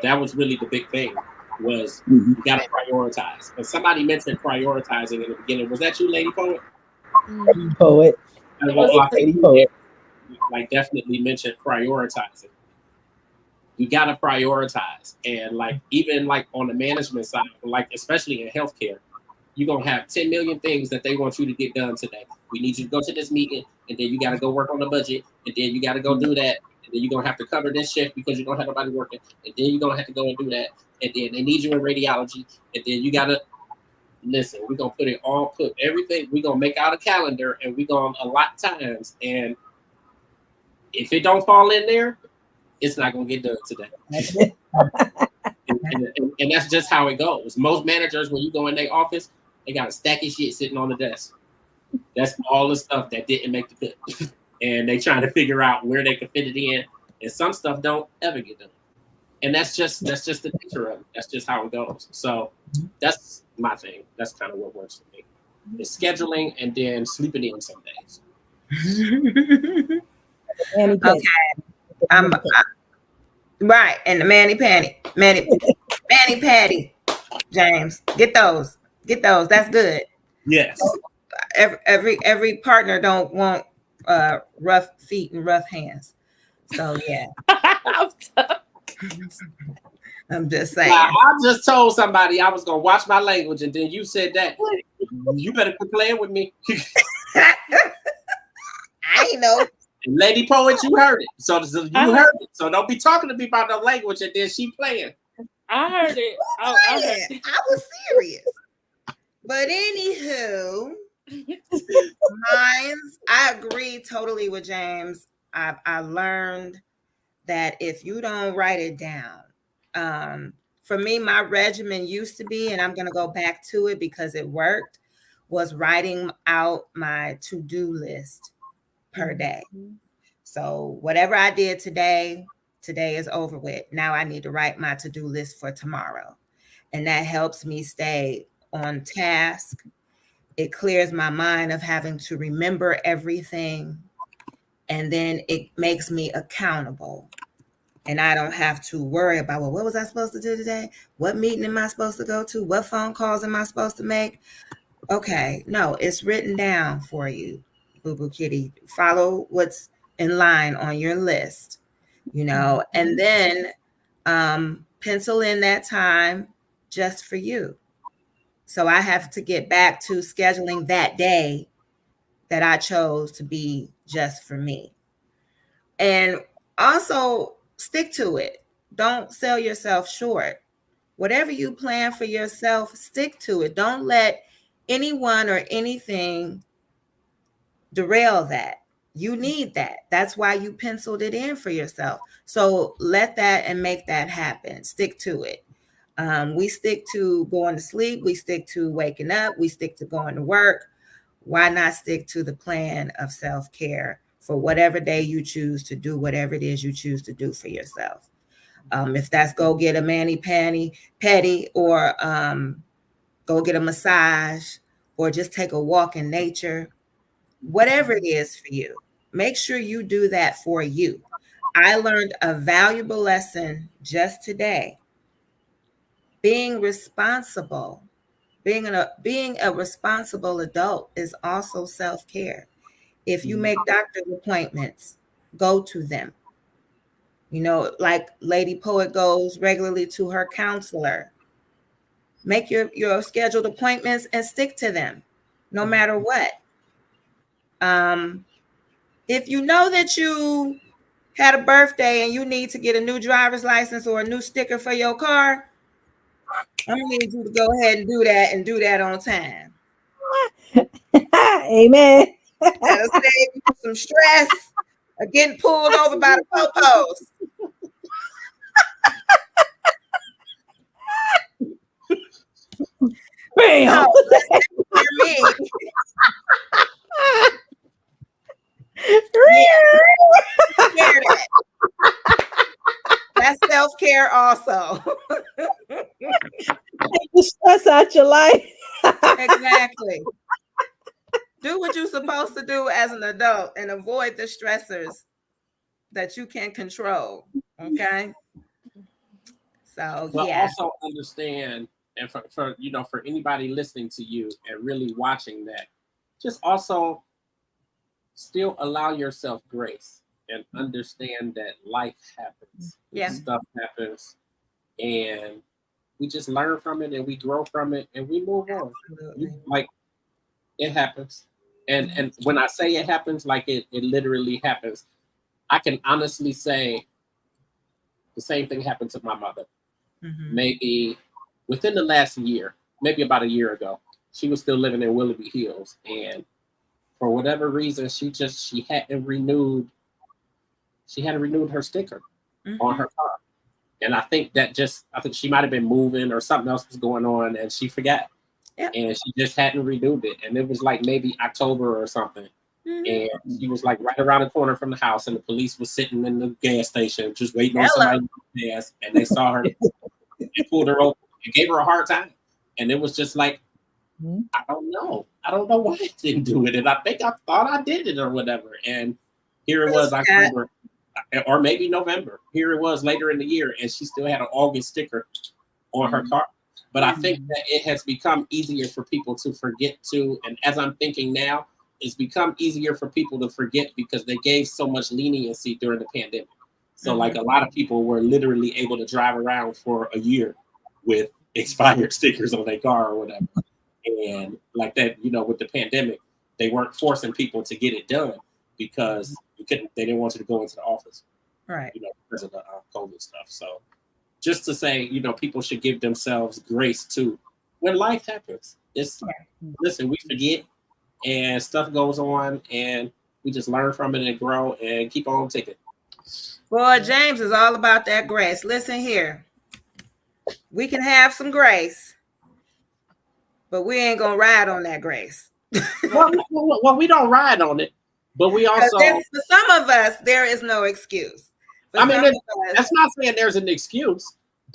That was really the big thing was you got to prioritize. And somebody mentioned prioritizing in the beginning. Was that you, Lady Poet? Poet. Lady Poet. Like definitely mentioned prioritizing. You got to prioritize. And like, even like on the management side, like especially in healthcare, you're going to have 10 million things that they want you to get done today. We need you to go to this meeting, and then you got to go work on the budget, and then you got to go do that, and then you're going to have to cover this shift because you don't have nobody working, and then you're going to have to go and do that, and then they need you in radiology, and then you got to, listen, we're going to put everything, we're going to make out a calendar, and we're going to allot times, and if it don't fall in there, it's not going to get done today. And that's just how it goes. Most managers, when you go in their office, they got a stack of shit sitting on the desk. That's all the stuff that didn't make the cut. And they trying to figure out where they can fit it in. And some stuff don't ever get done. And that's just the nature of it. That's just how it goes. So that's my thing. That's kind of what works for me. It's scheduling and then sleeping in some days. Okay. Right. And the Manny Patty, James. Get those. That's good. Yes. Every partner don't want rough feet and rough hands. So yeah. I'm just saying. I just told somebody I was gonna watch my language, and then you said that. You better quit playing with me. I ain't know. Lady Poet, you heard it. So you heard it. So don't be talking to me about no language and then she playing. I heard it. I was serious. But anywho, I agree totally with James. I learned that if you don't write it down, for me, my regimen used to be, and I'm going to go back to it because it worked, was writing out my to-do list per day. So whatever I did today is over with. Now I need to write my to-do list for tomorrow. And that helps me stay on task. It clears my mind of having to remember everything. And then it makes me accountable. And I don't have to worry about, well, what was I supposed to do today? What meeting am I supposed to go to? What phone calls am I supposed to make? Okay, no, it's written down for you, Boo Boo Kitty. Follow what's in line on your list, and then pencil in that time just for you. So I have to get back to scheduling that day that I chose to be just for me. And also stick to it. Don't sell yourself short. Whatever you plan for yourself, stick to it. Don't let anyone or anything derail that. You need that. That's why you penciled it in for yourself. So let that and make that happen. Stick to it. We stick to going to sleep. We stick to waking up. We stick to going to work. Why not stick to the plan of self-care for whatever day you choose to do whatever it is you choose to do for yourself? If that's go get a mani-pedi, or go get a massage, or just take a walk in nature, whatever it is for you, make sure you do that for you. I learned a valuable lesson just today. Being responsible, being a responsible adult is also self-care. If you make doctor's appointments, go to them. Like Lady Poet goes regularly to her counselor. Make your scheduled appointments and stick to them, no matter what. If you know that you had a birthday and you need to get a new driver's license or a new sticker for your car, I'm gonna need you to go ahead and do that on time. Amen. That'll save you some stress of getting pulled over by the popos. Bam. So, for me, that's self-care also. Take the stress out your life. Exactly. Do what you're supposed to do as an adult and avoid the stressors that you can control. Okay. So But yeah. also understand, and for anybody listening to you and really watching that, just also still allow yourself grace and understand that life happens. Yeah. Stuff happens, and we just learn from it and we grow from it and we move on. Like, it happens. And when I say it happens, like it literally happens. I can honestly say the same thing happened to my mother. Mm-hmm. Maybe within the last year, maybe about a year ago, she was still living in Willoughby Hills. And for whatever reason, she hadn't renewed her sticker on her car. And I think she might have been moving or something else was going on and she forgot. Yep. And she just hadn't renewed it. And it was like maybe October or something. Mm-hmm. And she was like right around the corner from the house, and the police was sitting in the gas station just waiting on somebody to pass. And they saw her and pulled her over and gave her a hard time. And it was just like, I don't know why I didn't do it. And I think I thought I did it or whatever. And here it was October or maybe November. Here it was later in the year, and she still had an August sticker on her car. But I think that it has become easier for people to forget to. And as I'm thinking now, it's become easier for people to forget because they gave so much leniency during the pandemic. So like a lot of people were literally able to drive around for a year with expired stickers on their car or whatever. And like that, with the pandemic, they weren't forcing people to get it done because they didn't want you to go into the office. Right. Because of the COVID stuff. So just to say, people should give themselves grace too. When life happens, listen, we forget and stuff goes on and we just learn from it and grow and keep on ticking. Boy, James is all about that grace. Listen here. We can have some grace, but we ain't gonna ride on that grace. Well, we don't ride on it, but we also. For some of us, there is no excuse. I mean, that's not saying there's an excuse,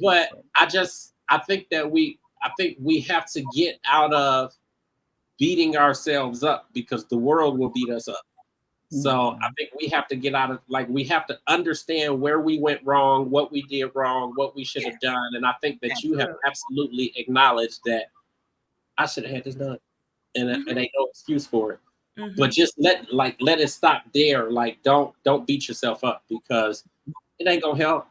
but I think we have to get out of beating ourselves up because the world will beat us up. So I think we have to get out of, like, we have to understand where we went wrong, what we did wrong, what we should have done. And I think that you have absolutely acknowledged that I should have had this done. And it ain't no excuse for it. But just let it stop there. Like, don't beat yourself up because it ain't gonna help.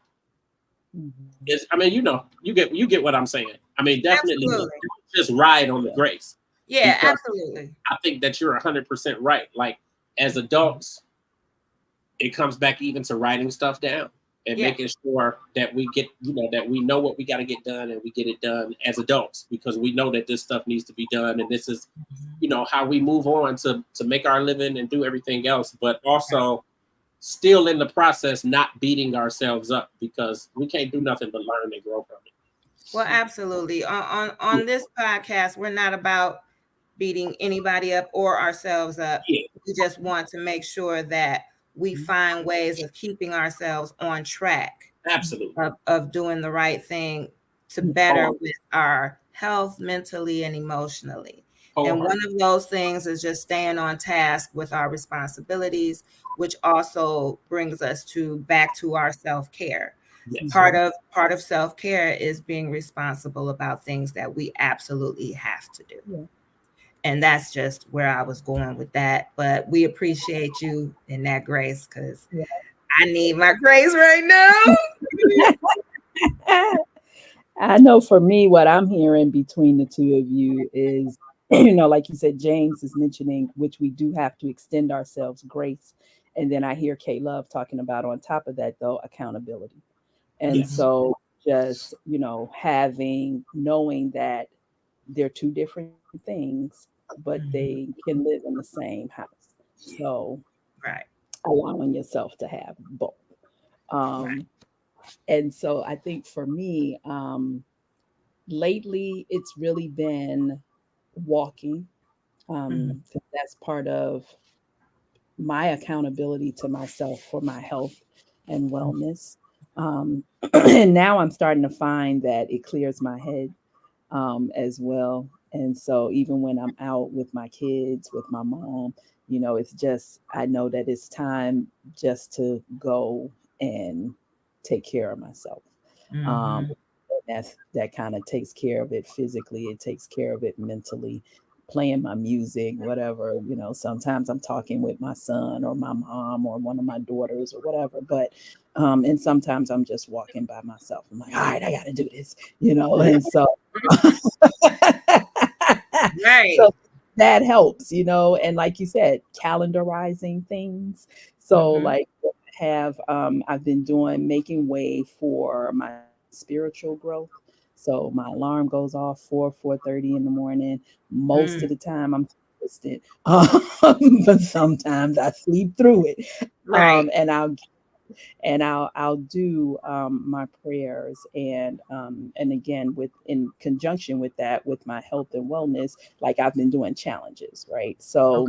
I mean, you get what I'm saying. I mean, definitely just ride on the grace. Yeah, absolutely. I think that you're 100% right. Like, as adults, it comes back even to writing stuff down and making sure that we get, that we know what we got to get done and we get it done as adults because we know that this stuff needs to be done. And this is, how we move on to make our living and do everything else, but also still in the process, not beating ourselves up because we can't do nothing but learn and grow from it. Well, absolutely. On this podcast, we're not about beating anybody up or ourselves up. We just want to make sure that we find ways of keeping ourselves on track. Absolutely. Of doing the right thing to better with our health, mentally and emotionally. And one of those things is just staying on task with our responsibilities, which also brings us back to our self-care. Yes. Part of self-care is being responsible about things that we absolutely have to do. Yeah. And that's just where I was going with that. But we appreciate you in that grace because I need my grace right now. I know for me, what I'm hearing between the two of you is, like you said, James is mentioning, which we do have to extend ourselves grace. And then I hear K Love talking about on top of that, though, accountability. And so just, knowing that they're two different things, but they can live in the same house. So allowing yourself to have both. And so I think for me, lately it's really been walking. That's part of my accountability to myself for my health and wellness. And now I'm starting to find that it clears my head as well. And so even when I'm out with my kids, with my mom, it's just, I know that it's time just to go and take care of myself. That kind of takes care of it physically. It takes care of it mentally, playing my music, whatever, sometimes I'm talking with my son or my mom or one of my daughters or whatever, but, and sometimes I'm just walking by myself. I'm like, all right, I got to do this, and so, so that helps, and like you said, calendarizing things. So like I've been making way for my spiritual growth. So my alarm goes off 4:30 in the morning. Most of the time I'm twisted, but sometimes I sleep through it. And I'll do my prayers and again in conjunction with that, with my health and wellness, like I've been doing challenges, right? So.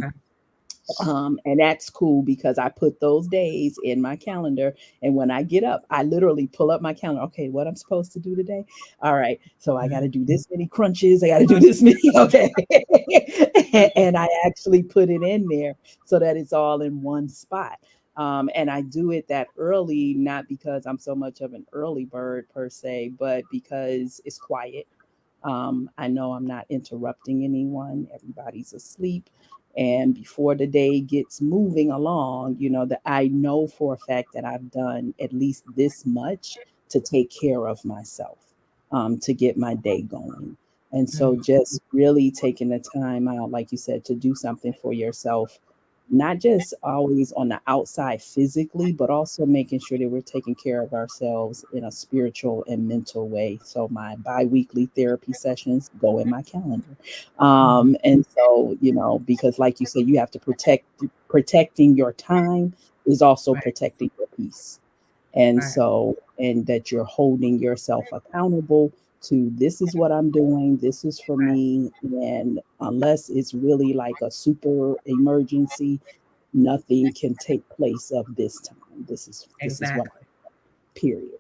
And that's cool because I put those days in my calendar. And when I get up, I literally pull up my calendar. Okay, what I'm supposed to do today. All right. So I got to do this many crunches. I got to do this many. Okay. And I actually put it in there so that it's all in one spot. And I do it that early, not because I'm so much of an early bird per se, but because it's quiet. I know I'm not interrupting anyone. Everybody's asleep. And before the day gets moving along, that I know for a fact that I've done at least this much to take care of myself, to get my day going. And so just really taking the time out, like you said, to do something for yourself, not just always on the outside physically, but also making sure that we're taking care of ourselves in a spiritual and mental way. So my bi-weekly therapy sessions go in my calendar. And so, because like you said, you have to protecting your time is also protecting your peace. And so and that you're holding yourself accountable to this is what I'm doing, this is for me. And unless it's really like a super emergency, nothing can take place of this time. This is what I, period.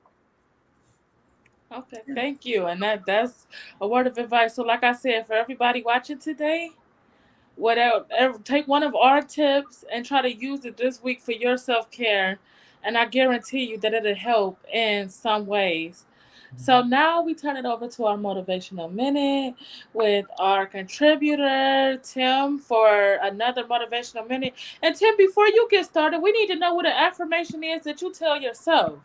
Okay, thank you. And that's a word of advice. So, like I said, for everybody watching today, whatever, take one of our tips and try to use it this week for your self care, and I guarantee you that it'll help in some ways. So now we turn it over to our motivational minute with our contributor Tim for another motivational minute. And Tim, before you get started, we need to know what an affirmation is that you tell yourself.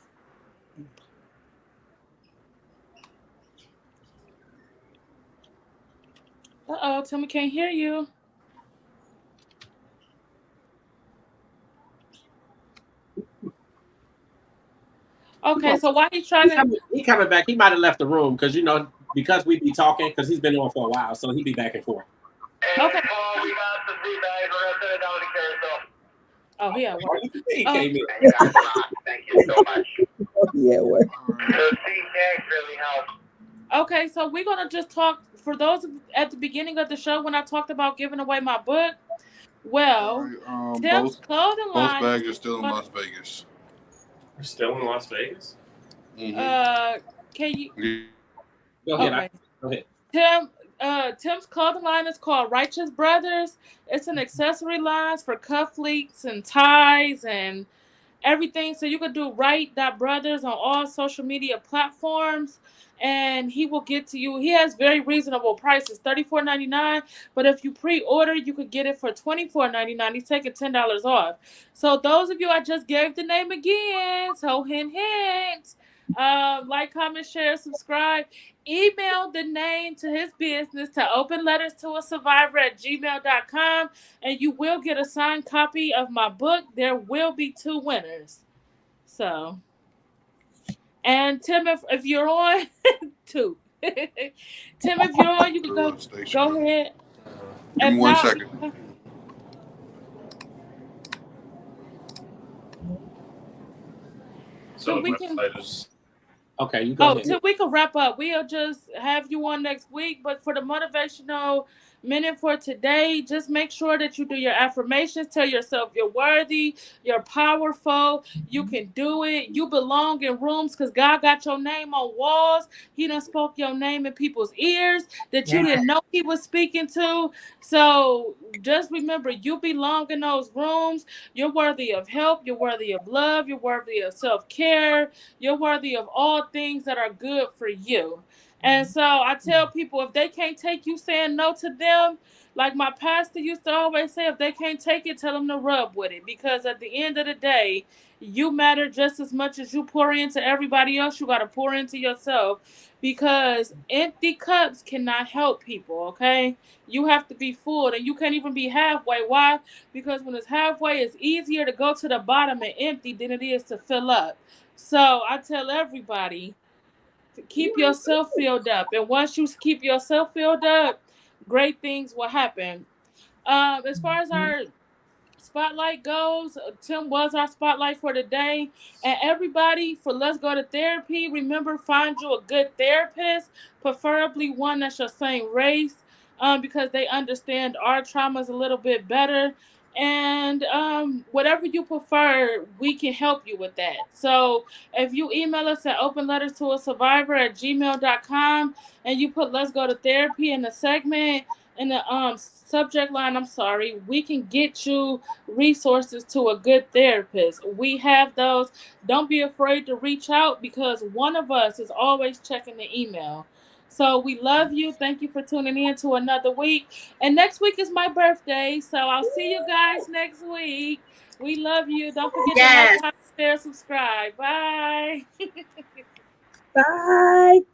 Uh-oh, Tim, we can't hear you. Okay, so while he's trying to... He coming back. He might have left the room because, you know, because we be talking, because he's been on for a while, so he be back and forth. Okay. Paul, we got some feedback. We're going to send it down to Carousel. Oh, yeah. He came in. Thank you so much. Yeah, what? The feedback really helps. Okay, so we're going to just talk, for those at the beginning of the show when I talked about giving away my book, well, Tim's clothing line... Both bags are still in Las Vegas. We're still in Las Vegas? Mm-hmm. Can you... Go ahead. Okay. Go ahead. Tim's clothing line is called Righteous Brothers. It's an accessory line for cufflinks and ties and everything. So you can do Right.Brothers on all social media platforms, and he will get to you. He has very reasonable prices, $34.99. But if you pre-order, you could get it for $24.99. He's taking $10 off. So those of you, I just gave the name again. So hint, hint. Like, comment, share, subscribe. Email the name to his business to openletterstoasurvivor@gmail.com, and you will get a signed copy of my book. There will be 2 winners. So, and Tim, if you're on, 2. Tim, if you're on, you can go ahead. Give me 1 second. So we the can... website is... Okay, you go ahead. Till we can wrap up. We'll just have you on next week. But for the motivational minute for today, just make sure that you do your affirmations. Tell yourself you're worthy, you're powerful, you can do it. You belong in rooms because God got your name on walls. He done spoke your name in people's ears that you didn't know he was speaking to. So just remember, you belong in those rooms. You're worthy of help. You're worthy of love. You're worthy of self-care. You're worthy of all things that are good for you. And so I tell people, if they can't take you saying no to them, like my pastor used to always say, if they can't take it, tell them to rub with it. Because at the end of the day, you matter just as much as you pour into everybody else. You got to pour into yourself, because empty cups cannot help people, okay? You have to be full, and you can't even be halfway. Why? Because when it's halfway, it's easier to go to the bottom and empty than it is to fill up. So I tell everybody to keep yourself filled up. And once you keep yourself filled up, great things will happen. As far as our spotlight goes, Tim was our spotlight for today. And everybody, for Let's Go to Therapy, remember, find you a good therapist, preferably one that's your same race, because they understand our traumas a little bit better. And whatever you prefer, we can help you with that. So if you email us at openletterstoasurvivor@gmail.com and you put Let's Go to Therapy in the segment, in the subject line, we can get you resources to a good therapist. We have those. Don't be afraid to reach out, because one of us is always checking the email. So we love you. Thank you for tuning in to another week. And next week is my birthday, so I'll see you guys next week. We love you. Don't forget to like, comment, share, subscribe. Bye. Bye.